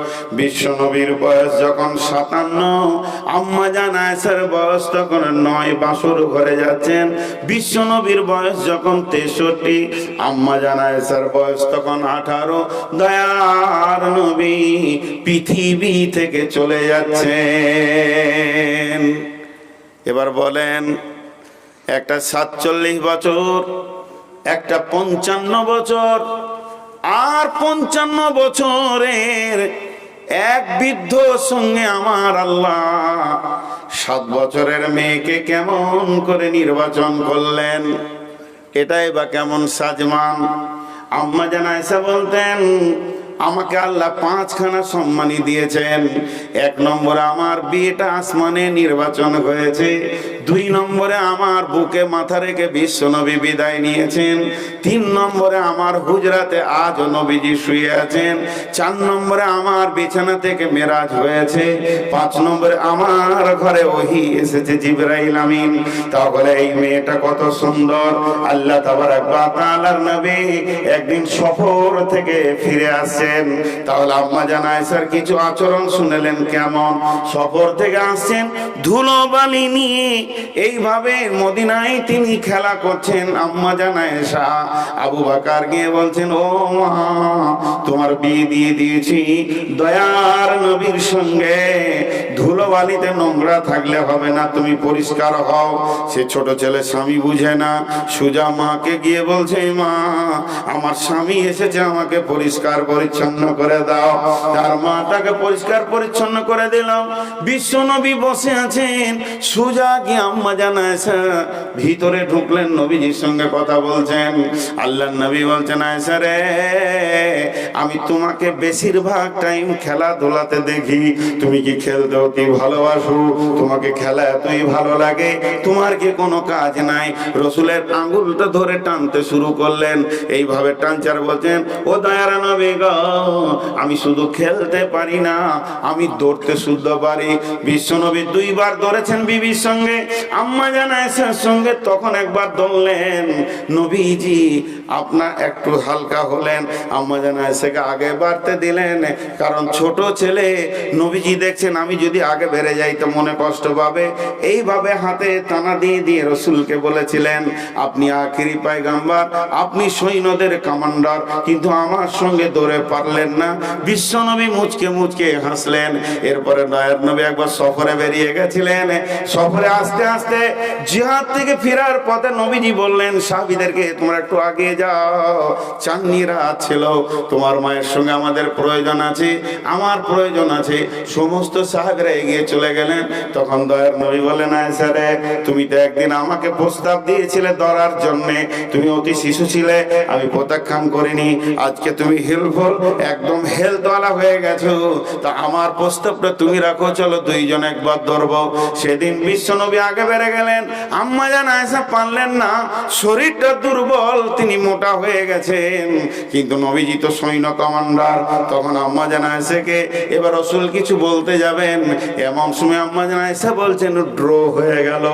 বিশ্বনবীর বয়স যখন 57, আম্মাজান আয়েশার বয়স তখন 9, বাসর ঘরে যাচ্ছেন। বিশ্বনবীর বয়স যখন 63, আম্মাজান আয়েশার বয়স তখন 18। দয়ার নবী পৃথিবী থেকে চলে যাচ্ছেন। এবার বলেন, একটা 47 বছর, একটা 55 বছর, আর 55 বছরের এক বৃদ্ধ সঙ্গে আমার আল্লাহ 7 বছরের মেয়েকে কেমন করে নির্বাচন করলেন? এটাই বা কেমন সাজমান? আম্মাজান আয়েশা বলতেন, আমাকে আল্লাহ 5খানা সম্মানী দিয়েছেন। 1 নম্বরে আমার বিয়েটা আসমানে নির্বাচন হয়েছে। 2 নম্বরে আমার বুকে মাথা রেখে বিশ্বনবী বিদায় নিয়েছেন। 3 নম্বরে আমার হুজরাতে আজও নবীজি শুয়ে আছেন। 4 নম্বরে আমার বিছানা থেকে মেরাজ হয়েছে। 5 নম্বরে আমার ঘরে ওহী এসেছে জিবরাইল আমিন। তাহলে এই মেয়েটা কত সুন্দর! আল্লাহ তাবারক ওয়া তাআলার নবী একদিন সফর থেকে ফিরে আসছেন। তাহলে আম্মাজান আয়েশার কিছু আচরণ শুনলেন কেমন? সফর থেকে আসছেন, ধুলোবালি নিয়ে এইভাবে মদিনায় তিনি খেলা করছেন। আম্মাজান আয়েশা আবু বকর গিয়ে বলছেন, ও মা, তোমার বিয়ে দিয়ে দিয়েছি দয়ার নবীর সঙ্গে, ধুলোবালিতে নোংরা থাকলে হবে না, তুমি পরিষ্কার হও। সে ছোট ছেলে স্বামী বুঝে না, সুজা মাকে গিয়ে বলছে, মা, আমার স্বামী এসেছে, আমাকে পরিষ্কার পরিচ্ছন্ন করে দাও। তার মা তাকে পরিষ্কার পরিচ্ছন্ন করে দিল। বিশ্বনবী বসে আছেন, সুজা কি আম্মাজান আয়েশা ভিতরে ঢুকলেন, নবীজির সঙ্গে কথা বলছেন। আল্লাহর নবী বলছেন, আয়েশা রে, আমি তোমাকে বেশিরভাগ টাইম খেলাধুলাতে দেখি, তুমি কি খেলতেও কি ভালোবাসো? তোমাকে খেলা এতই ভালো লাগে, তোমার কি কোনো কাজ নাই? রসুলের আঙ্গুলটা ধরে টানতে শুরু করলেন। এইভাবে টানচার বলছেন, ও দয়ার নবী গো, আমি শুধু খেলতে পারি না, আমি দৌড়তে শুদ্ধ পারি। বিশ্বনবী 2 বার দৌড়েছেন বিবির সঙ্গে, আম্মাজান আয়েশার সঙ্গে। তখন একবার দৌড়লেন, নবীজি আপনার একটু হালকা হলেন, আম্মাজান আয়েশাকে আগে বাড়তে দিলেন। কারণ ছোট ছেলে, নবীজি দেখছেন আমি যদি আগে বেড়ে যাই তো মনে কষ্ট পাবে। এইভাবে হাতে টানা দিয়ে দিয়ে রসুলকে বলেছিলেন, আপনি আখিরি পয়গম্বর, আপনি সৈন্যদের কমান্ডার, কিন্তু আমার সঙ্গে দৌড়ে পারলেন না। বিশ্বনবী মুচকে মুচকে হাসলেন। এরপরে দয়ার নবী একবার সফরে বেরিয়ে গেছিলেন। সফরে আস্তে আস্তে জিহাদ থেকে ফেরার পথে নবীজি বললেন সাহাবীদেরকে, তোমরা একটু আগে যাও, চাঁদনি রাত ছিল, তোমার মায়ের সঙ্গে আমাদের প্রয়োজন আছে, আমার প্রয়োজন আছে। সমস্ত সাহাবীরা এগিয়ে এগিয়ে চলে গেলেন। তখন দয়ার নবী বলেন, আয়েশা রে, তুমি তো একদিন আমাকে প্রস্তাব দিয়েছিলে ধরার জন্যে, তুমি অতি শিশু ছিলে, আমি প্রত্যাখ্যান করিনি। আজকে তুমি হেলফুল, একদম হেলথওয়ালা হয়ে গেছো, তা আমার প্রস্তাবটা তুমি রাখো, চলো দুইজন একবার ধরবো। সেদিন বিশ্বনবী আগে বেড়ে গেলেন, আম্মা জান আয়েশা পারলেন না, শরীরটা দুর্বল, তিনি মোটা হয়ে গেছেন, কিন্তু নবীজি তো সৈন্য কমান্ডার। তখন আম্মা জান আয়েশাকে এবার রাসূল কিছু বলতে যাবেন, এমন সময় আম্মা জান আয়েশা বলছেন, ড্র হয়ে গেল,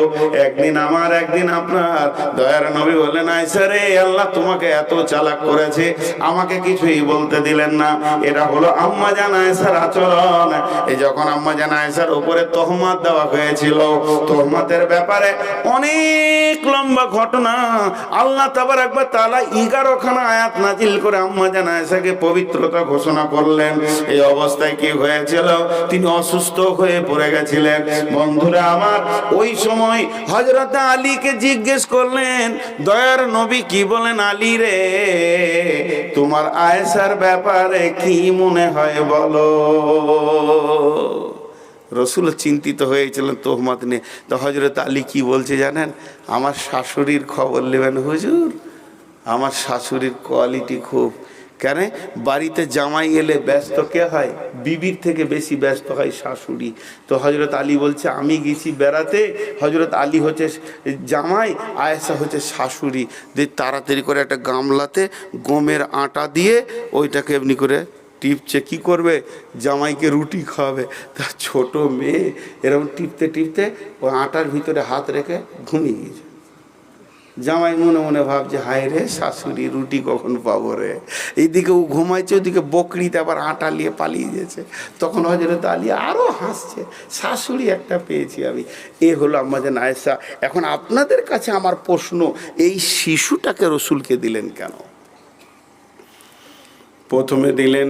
একদিন আমার একদিন আপনার। দয়ার নবী বললেন, আয়েশা রে, আল্লাহ তোমাকে এত চালাক করেছে, আমাকে কিছুই বলতে দিলেন না। এটা হলো আম্মা জান আয়েশার আচরণ। এই যখন আম্মা জান আয়েশার উপরে তহমত দেওয়া হয়েছিল, তহমতের ব্যাপারে অনেক লম্বা ঘটনা, আল্লাহ তাবারক ওয়া তাআলা 11 খানা আয়াত নাজিল করে আম্মা জান আয়েশাকে পবিত্রতা ঘোষণা করলেন। এই অবস্থায় কি হয়েছিল, তিনি অসুস্থ হয়ে পড়ে গেছিলেন। বন্ধুরা আমার, ওই সময় হযরত আলীকে জিজ্ঞেস করলেন, দয়ার নবী কি বলেন, আলী রে, তোমার আয়েশার ব্যাপারে কি মনে হয় বলো। রসুল চিন্তিত হয়েছিলেন তোহমত নিয়ে। তো হযরত আলী কি বলছে জানেন, আমার শাশুড়ির খবর নেবেন হুজুর, আমার শাশুড়ির কোয়ালিটি খুব। কেন, বাড়িতে জামাই এলে ব্যস্ত কে হয়, বিবির থেকে বেশি ব্যস্ত হয় শাশুড়ি। তো হযরত আলী বলছে, আমি গেছি বেড়াতে, হযরত আলী হচ্ছে জামাই, আয়েশা হচ্ছে শাশুড়ি। দিয়ে তাড়াতাড়ি করে একটা গামলাতে গমের আটা দিয়ে ওইটাকে এমনি করে টিপছে, কি করবে, জামাইকে রুটি খাওয়াবে। তার ছোট মেয়ে এরকম টিপতে টিপতে ওই আটার ভিতরে হাত রেখে ঘুমিয়ে গেছে। জামাই মনে মনে ভাবছে, হায় রে শাশুড়ি, রুটি কখন পাবো রে। এইদিকে ও ঘুমাইছে, ওদিকে বকরিতে আবার আটা নিয়ে পালিয়ে গেছে। তখন হযরত আলী আরো হাসছে, শাশুড়ি একটা পেয়েছি আমি। এ হলো আম্মা জান আয়েশা। এখন আপনাদের কাছে আমার প্রশ্ন, এই শিশুটাকে রসুলকে দিলেন কেন? প্রথমে দিলেন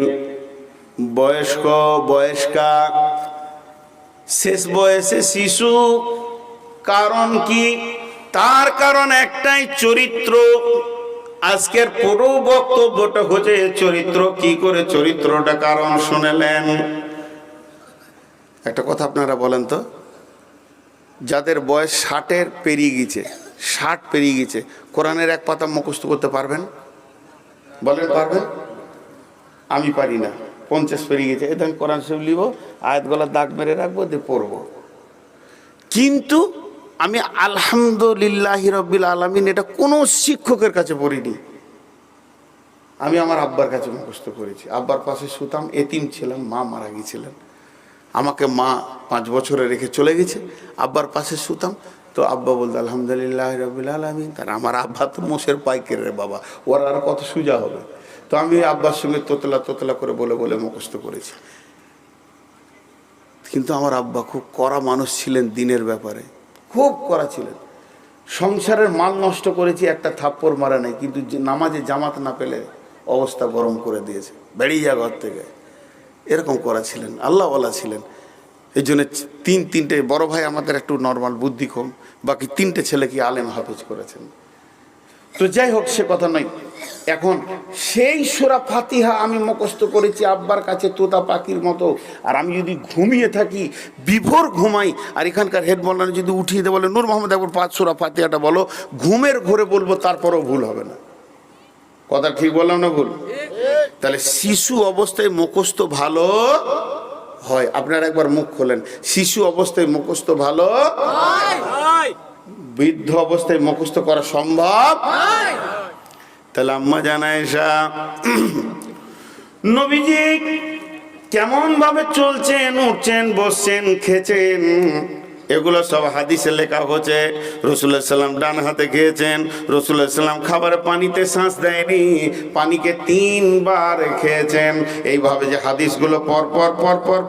বয়স্ক, বয়স্কা, শেষ বয়সে শিশু। কারণ কি? তার কারণ একটাই, চরিত্র। আজকের পুরো বক্তব্যটা হচ্ছে চরিত্র, কি করে চরিত্রটা কারণ শুনলেন। একটা কথা আপনারা বলেন তো, যাদের বয়স 60-এর পেরিয়ে গেছে, 60 পেরিয়ে গেছে, কোরআনের এক পাতা মুখস্থ করতে পারবেন? বলেন পারবেন? আমি পারি না। 50 পেরিয়ে গেছে, এটা কোরআন শরীফ লিব, আয়াতগুলোর দাগ মেরে রাখবো, দিয়ে পড়বো। কিন্তু আমি আলহামদুলিল্লাহি রাব্বিল আলামিন এটা কোনো শিক্ষকের কাছে পড়িনি, আমি আমার আব্বার কাছে মুখস্থ করেছি। আব্বার পাশে শুতাম, এতিম ছিলাম, মা মারা গিয়েছিলেন, আমাকে মা 5 বছরে রেখে চলে গেছে। আব্বার পাশে শুতাম, তো আব্বা বলতো আলহামদুলিল্লাহি রাব্বিল আলামিন। তার আমার আব্বা তো মোষের পাইকের রে বাবা, ওরা আর কত সোজা হবে। তো আমি আব্বার সঙ্গে তোতলা তোতলা করে বলে বলে মুখস্থ করেছি। কিন্তু আমার আব্বা খুব কড়া মানুষ ছিলেন, দিনের ব্যাপারে খুব কড়া ছিলেন। সংসারের মাল নষ্ট করেছি, একটা থাপ্পড় মারা নেই, কিন্তু নামাজে জামাত না পেলে অবস্থা গরম করে দিয়েছে, বেরিয়ে যা ঘর থেকে, এরকম করা ছিলেন, আল্লাহওয়ালা ছিলেন। এই জন্য তিনটে বড় ভাই আমাদের একটু নর্মাল বুদ্ধি কম, বাকি 3টে ছেলে কি আলেম হাফেজ করেছেন। তো যাই হোক, সে কথা নয়। এখন সেই সূরা ফাতিহা আমি মুখস্থ করেছি আব্বার কাছে তোতা পাখির মতো। আর আমি যদি ঘুমিয়ে থাকি, বিভোর ঘুমাই, আর এখানকার হেড বলার যদি উঠিয়ে দেয়, বলে নূর মোহাম্মদ একবার 5 সূরা ফাতিহাটা বলো, ঘুমের ঘরে বলবো, তারপরেও ভুল হবে না। কথা ঠিক বললাম না ভুল? তাহলে শিশু অবস্থায় মুখস্থ ভালো হয়। আপনারা একবার মুখ খোলেন, শিশু অবস্থায় মুখস্থ ভালো হয়, বৃদ্ধ অবস্থায় মুখস্থ করা সম্ভব। তাহলে আম্মা জান আয়েশা নবীজি কেমন ভাবে চলছেন, উঠছেন, বসছেন, খেছেন, এগুলো সব হাদিসে লেখা হচ্ছে। রাসূলুল্লাহ সাল্লাম ডান হাতে খেয়েছেন, রাসূলুল্লাহ সাল্লাম খাবারে পানিতে শ্বাস দেয়নি, পানিকে 3 বার খেয়েছেন। এইভাবে যে হাদিসগুলো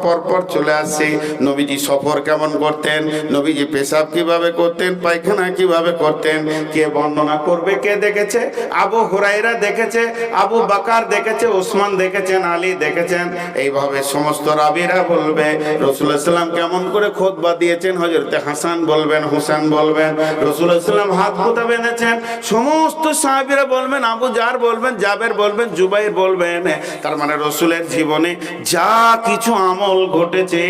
পরপর চলে আসছে। নবীজি সফর কেমন করতেন, নবীজি পেশাব কিভাবে করতেন, পায়খানা কিভাবে করতেন, কে বর্ণনা করবে, কে দেখেছে? আবু হুরায়রা দেখেছে, আবু বকর দেখেছে, ওসমান দেখেছেন, আলী দেখেছেন। এইভাবে সমস্ত রাবীরা বলবে রাসূলুল্লাহ সাল্লাম কেমন করে খুতবা দিয়েছেন, হযরতে হাসান বলবেন, হুসেন বলবেন। রাসূলুল্লাহ সাল্লাল্লাহু আলাইহি ওয়াসাল্লাম হাত কোথা বেঁধেছেন, সমস্ত সাহাবীরা বলবেন, আবু জার বলবেন, জাবের বলবেন, জুবাইর বলবেন। তার মানে রাসূলের জীবনে যা কিছু আমল ঘটেছে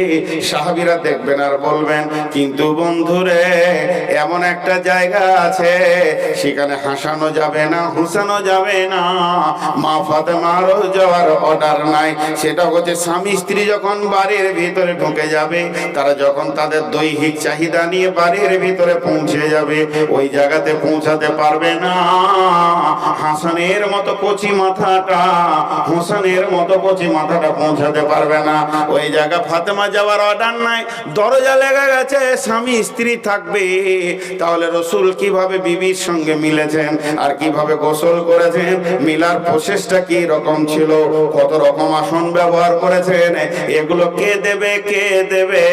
সাহাবীরা দেখবেন আর বলবেন। কিন্তু বন্ধুরে, এমন একটা জায়গা আছে সেখানে হাসানো যাবে না, হুসানো যাবে না, মা ফাতেমারও যাওয়ার অর্ডার নাই। সেটা হচ্ছে স্বামী স্ত্রী যখন বাড়ির ভিতরে ঢুকে যাবে, তারা যখন তাদের দৈহিক চাহিদা নিয়ে বাড়ির ভিতরে পৌঁছে যাবে, ওই জায়গাতে পৌঁছাতে পারবে না হাসানের মতো কচি মাথাটা, হোসেনের মতো কচি মাথাটা পৌঁছাতে পারবে না। ওই জায়গা ফাতেমা যাওয়ার অর্ডার নাই, দরজা লেগে গেছে, স্বামী স্ত্রী থাকবে। তাহলে রাসূল কিভাবে বিবির সঙ্গে মিলেছেন আর কিভাবে গোসল করেছেন, মিলার প্রসেসটা কি রকম ছিল, কত রকম আসন ব্যবহার করেছেন, এগুলো কে দেবে, কে দেবে,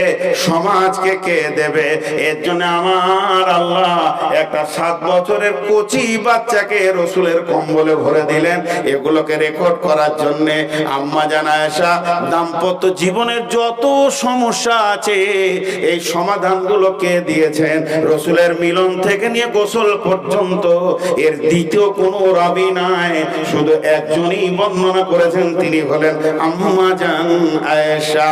সমাজকে কে দেবে? এর জন্য আমার আল্লাহ একটা 7 বছরের কচি বাচ্চাকে রাসূলের কম্বলে ভরে দিলেন, এগুলোকে রেকর্ড করার জন্য। আম্মা জান আয়েশা দাম্পত্য জীবনের যত সমস্যা আছে এই সমাধানগুলো কে দিয়েছেন? রাসূলের মিলন থেকে নিয়ে গোসল পর্যন্ত এর দ্বিতীয় কোনো রাবী নাই, শুধু একজনই বর্ণনা করেছেন, তিনি হলেন আম্মা জান আয়েশা।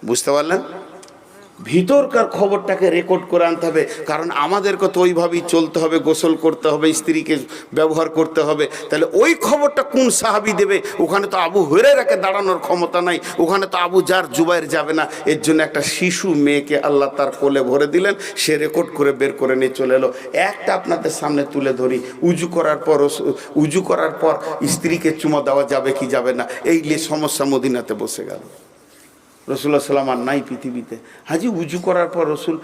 বুঝতে পারলেন? ভিতরকার খবরটাকে রেকর্ড করে আনতে হবে, কারণ আমাদেরকে তো ওইভাবেই চলতে হবে, গোসল করতে হবে, স্ত্রীকে ব্যবহার করতে হবে। তাহলে ওই খবরটা কোন সাহাবী দেবে? ওখানে তো আবু হুরায়রাকে দাঁড়ানোর ক্ষমতা নাই, ওখানে তো আবু জার জুবাইর যাবে না। এর জন্য একটা শিশু মেয়েকে আল্লাহ তার কোলে ভরে দিলেন, সে রেকর্ড করে বের করে নিয়ে চলে এলো। একটা আপনাদের সামনে তুলে ধরি, উজু করার পর স্ত্রীকে চুমা দেওয়া যাবে কি যাবে না, এই নিয়ে সমস্যা মদিনাতে বসে গেল। রাসূলুল্লাহ সাল্লাম আর নাই পৃথিবীতে। হাজি উজু করার পর রাসূল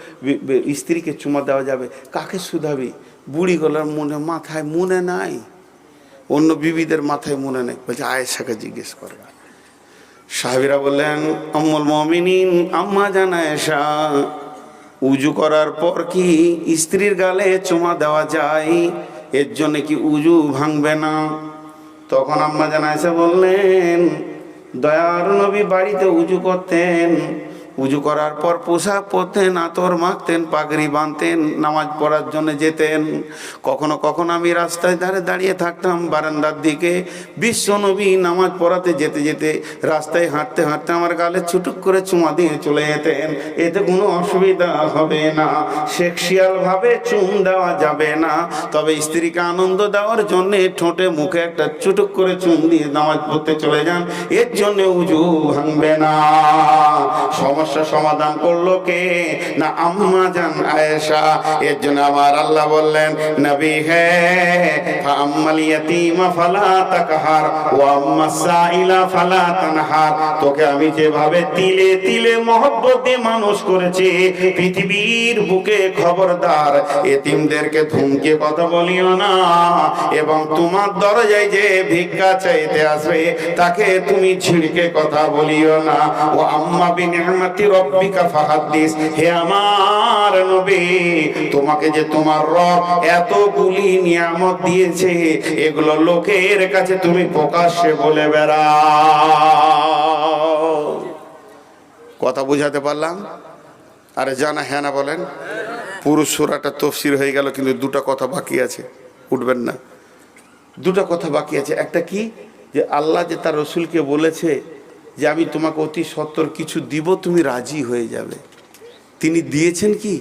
স্ত্রীকে চুমা দেওয়া যাবে, কাকে শুধাবি? বুড়ি গলার মাথায় মনে নাই, অন্য বিবিদের মাথায় মনে নেই, বলছে আয়েশাকে জিজ্ঞেস করে। সাহাবীরা বললেন, উম্মুল মুমিনিন আম্মা জান আয়েশা, উজু করার পর কি স্ত্রীর গালে চুমা দেওয়া যায়? এর জন্য কি উজু ভাঙবে না? তখন আম্মা জান আয়েশা বললেন, দয়ার নবী বাড়িতে উজু করতেন, উজু করার পর পোশাক পরতেন, আতর মাখতেন, পাগড়ি বাঁধতেন, নামাজ পড়ার জন্য যেতেন। কখনো কখনো আমি রাস্তায় ধারে দাঁড়িয়ে থাকতাম বারান্দার দিকে, বিশ্ব নবী নামাজ পড়াতে যেতে যেতে রাস্তায় হাঁটতে হাঁটতে আমার গালে ছুটুক করে চুমা দিয়ে চলে যেতেন। এতে কোনো অসুবিধা হবে না, সেক্সুয়াল ভাবে চুম দেওয়া যাবে না, তবে স্ত্রীকে আনন্দ দেওয়ার জন্য ঠোঁটে মুখে একটা চুটুক করে চুম দিয়ে নামাজ পড়তে চলে যান, এর জন্য উজু ভাঙবে না। সমস্যা সমাধান করলো কে? না আম্মা জান আয়েশা। এর জন্য আমার আল্লাহ বললেন, নবী হে ফাআম্মাল ইয়াতীমা ফালা তাকহার ওয়া আম্মাস সাইলা ফালা তানহার। তোকে আমি যেভাবে তিলে তিলে মহব্বত দিয়ে মানুষ করেছি, পৃথিবীর বুকে খবরদার এতিমদেরকে ধমকে কথা বলিও না, এবং তোমার দরজায় যে ভিক্ষা চাইতে আসবে তাকে তুমি ঝিড়কে কথা বলিও না। ও আম্মা বিনিআমাতি রব্বিকা ফাহাদ্দিস। হে আমার নবী, তোমাকে যে তোমার রব এতগুলি নিয়ামত দিয়েছে, এগুলো লোকের কাছে তুমি প্রকাশ্যে বলে বেড়াও। কথা বুঝাতে পারলাম? আরে জানা হ্যাঁ না বলেন? পুরো সূরাটা তাফসীর হয়ে গেল, কিন্তু দুটো কথা বাকি আছে, উঠবেন না। দুটো কথা বাকি আছে। একটা কি, যে আল্লাহ যে তার রাসূলকে বলেছে যে আমি তোমাকে অতি সত্বর কিছু দিব, তুমি রাজি হয়ে যাবে। তিনি দিয়েছেন কি?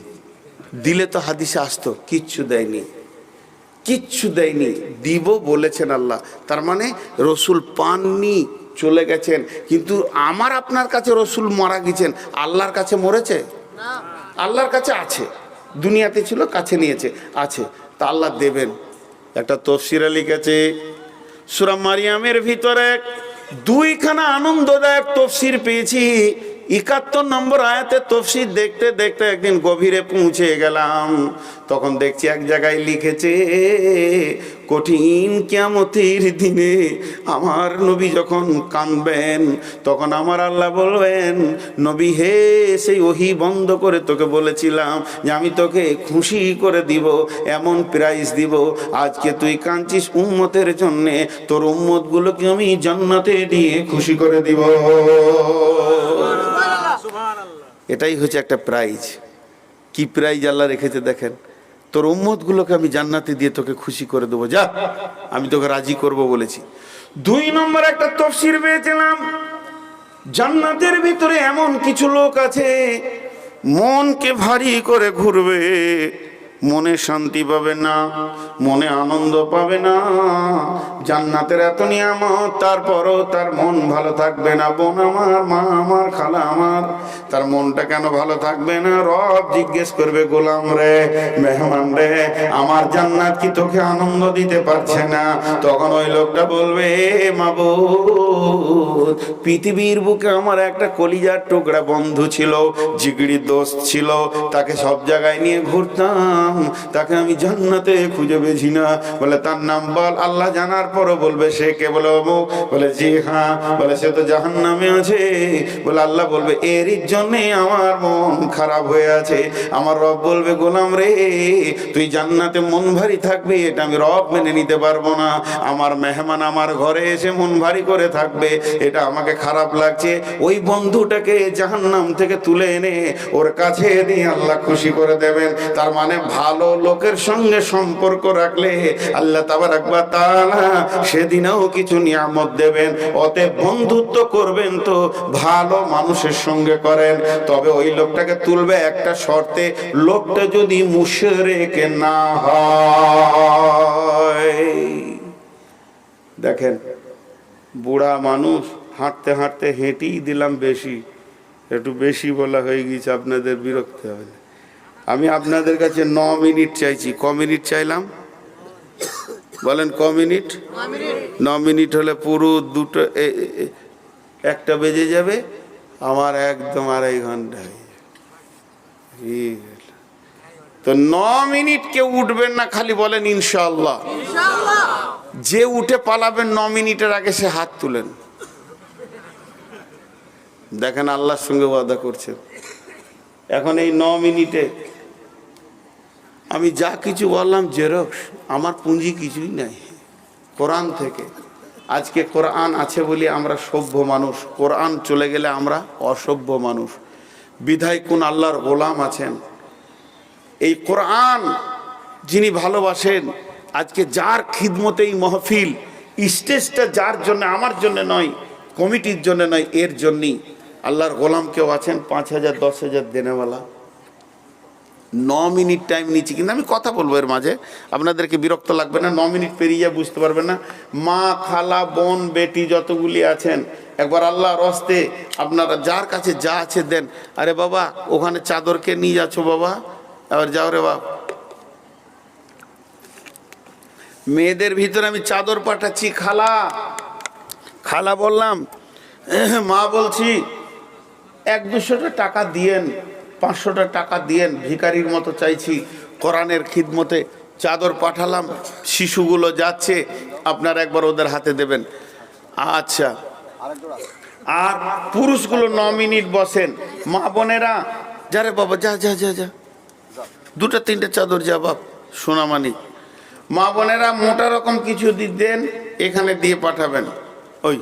দিলে তো হাদিসে আসতো, কিচ্ছু দেয়নি, কিচ্ছু দেয়নি। দিব বলেছেন আল্লাহ, তার মানে রাসূল পাননি, চলে গেছেন। কিন্তু আমার আপনার কাছে রাসূল মারা গেছেন, আল্লাহর কাছে মরেছে? আল্লাহর কাছে আছে, দুনিয়াতে ছিল, কাছে নিয়েছে, আছে, তা আল্লাহ দেবেন। একটা তাফসীরে লিখেছে, সূরা মারিয়ামের ভিতরে 2খানা আনন্দদায়ক তাফসীর পেয়েছি। 71 নম্বর আয়াতে তাফসীর দেখতে দেখতে একদিন গভীরে পৌঁছে গেলাম, তখন দেখছি এক জায়গায় লিখেছে, কঠিন কিয়ামতের দিনে আমার নবী যখন কাঁদবেন, তখন আমার আল্লাহ বলবেন, নবী হে, সেই ওহী বন্ধ করে তোকে বলেছিলাম যে আমি তোকে খুশি করে দিব, এমন প্রাইজ দিব, আজকে তুই কাঁদছিস উম্মতের জন্যে, তোর উম্মতগুলোকে আমি জান্নাতে দিয়ে খুশি করে দিব। এটাই হচ্ছে একটা প্রাইজ। কি প্রাইজ আল্লাহ রেখেছে দেখেন, তোর উম্মতগুলোকে আমি জান্নাতে দিয়ে তোকে খুশি করে দেবো, যা আমি তোকে রাজি করব বলেছি। 2 নম্বর একটা তাফসীর পেয়েছিলাম, জান্নাতের ভিতরে এমন কিছু লোক আছে মনকে ভারী করে ঘুরবে, মনে শান্তি পাবে না, মনে আনন্দ পাবে না। জান্নাতের এত নিয়ামত, তারপরও তার মন ভালো থাকবে না। বোন আমার, মা আমার, খালা আমার, তার মনটা কেন ভালো থাকবে না? রব জিজ্ঞেস করবে, গোলাম রে, মেহমান রে, আমার জান্নাত কি তোকে আনন্দ দিতে পারছে না? তখন ওই লোকটা বলবে, মাবুদ, পৃথিবীর বুকে আমার একটা কলিজার টুকরা বন্ধু ছিল, জিগড়ি দোস্ত ছিল, তাকে সব জায়গায় নিয়ে ঘুরতাম, তাকে আমি জান্নাতে খুঁজে পেয়েছি না। বলে তার নাম বল। আল্লাহ জানার পরও বলবে, সে কে? বলে অমুক। বলে জি হ্যাঁ। বলে সে তো জাহান্নামে আছে। বলে আল্লাহ বলবে, এরই জন্যে আমার মন খারাপ হয়ে আছে। আমার রব বলবে, গোলাম রে, তুই জান্নাতে মন ভারী থাকবে, এটা আমি রব মেনে নিতে পারবো না। আমার মেহমান আমার ঘরে এসে মন ভারী করে থাকবে, এটা আমাকে খারাপ লাগছে। ওই বন্ধুটাকে জাহান্নাম থেকে তুলে এনে ওর কাছে দিয়ে আল্লাহ খুশি করে দেবেন। তার মানে ভালো লোকের সঙ্গে সম্পর্ক রাখলে আল্লাহ তাবারক ওয়া তাআলা সেদিনও কিছু নিয়ামত দেবেন। অতএব বন্ধুত্ব করবেন তো ভালো মানুষের সঙ্গে করেন। তবে ওই লোকটাকে তুলবে একটা শর্তে, লোকটা যদি মুশরিক না হয়। দেখেন, বুড়া মানুষ, হাঁটতে হাঁটতে হেঁটেই দিলাম বেশি, একটু বেশি বলা হয়ে গেছে, আপনাদের বিরক্ত হবে। আমি আপনাদের কাছে 9 মিনিট চাইছি। ক মিনিট চাইলাম বলেন? ক মিনিট? 9 মিনিট হলে পুরো দুটো 1টা বেজে যাবে, আমার একদম 2.5 ঘন্টা হয়ে যাবে। তো 9 মিনিট কেউ উঠবেন না, খালি বলেন ইনশাআল্লাহ। যে উঠে পালাবেন 9 মিনিটের আগে সে হাত তুলেন। দেখেন আল্লাহর সঙ্গে ওয়াদা করছেন। এখন এই 9 মিনিটে আমি যা কিছু বললাম জেরক্স, আমার পুঁজি কিছুই নাই, কোরআন থেকে। আজকে কোরআন আছে বলে আমরা সভ্য মানুষ, কোরআন চলে গেলে আমরা অসভ্য মানুষ। বিধায় কোন আল্লাহর গোলাম আছেন, এই কোরআন যিনি ভালোবাসেন, আজকে যার খিদমতে এই মহফিল, স্টেজটা যার জন্য, আমার জন্য নয়, কমিটির জন্য নয়, এর জন্যই আল্লাহর গোলাম কেউ আছেন 5,000 10,000 দেনেওয়ালা। 9 মিনিট টাইম নিচ্ছি, কিন্তু আমি কথা বলবো এর মাঝে, আপনাদেরকে বিরক্ত লাগবে না। 9 মিনিট পেরিয়ে যা বুঝতে পারবেন না। মা, খালা, বোন, বেটি যতগুলি আছেন, একবার আল্লাহর হস্তে আপনারা যার কাছে যা আছে দেন। আরে বাবা, ওখানে চাদরকে নিয়ে যাচ্ছ বাবা, আবার যাও রে বাবা। মেয়েদের ভিতরে আমি চাদর পাঠাচ্ছি, খালা খালা বললাম, মা বলছি 100-200 টাকা দিয়েন, 500 টাকা দিয়েন, ভিখারির মতো চাইছি। কোরআনের খিদমতে চাদর পাঠালাম, শিশুগুলো যাচ্ছে, আপনারা একবার ওদের হাতে দেবেন। আচ্ছা, আর পুরুষগুলো 9 মিনিট বসেন। মা বোনেরা, যারে বাবা, যা যা যা যা, 2-3টে চাদর যা বাপ, সোনামানি। মা বোনেরা মোটা রকম কিছু দেন, এখানে দিয়ে পাঠাবেন। ওই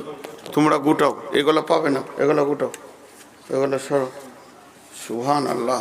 তোমরা গুটাও, এগুলো পাবে না, এগুলো গুটাও, এগুলো সরো। সুবহানাল্লাহ।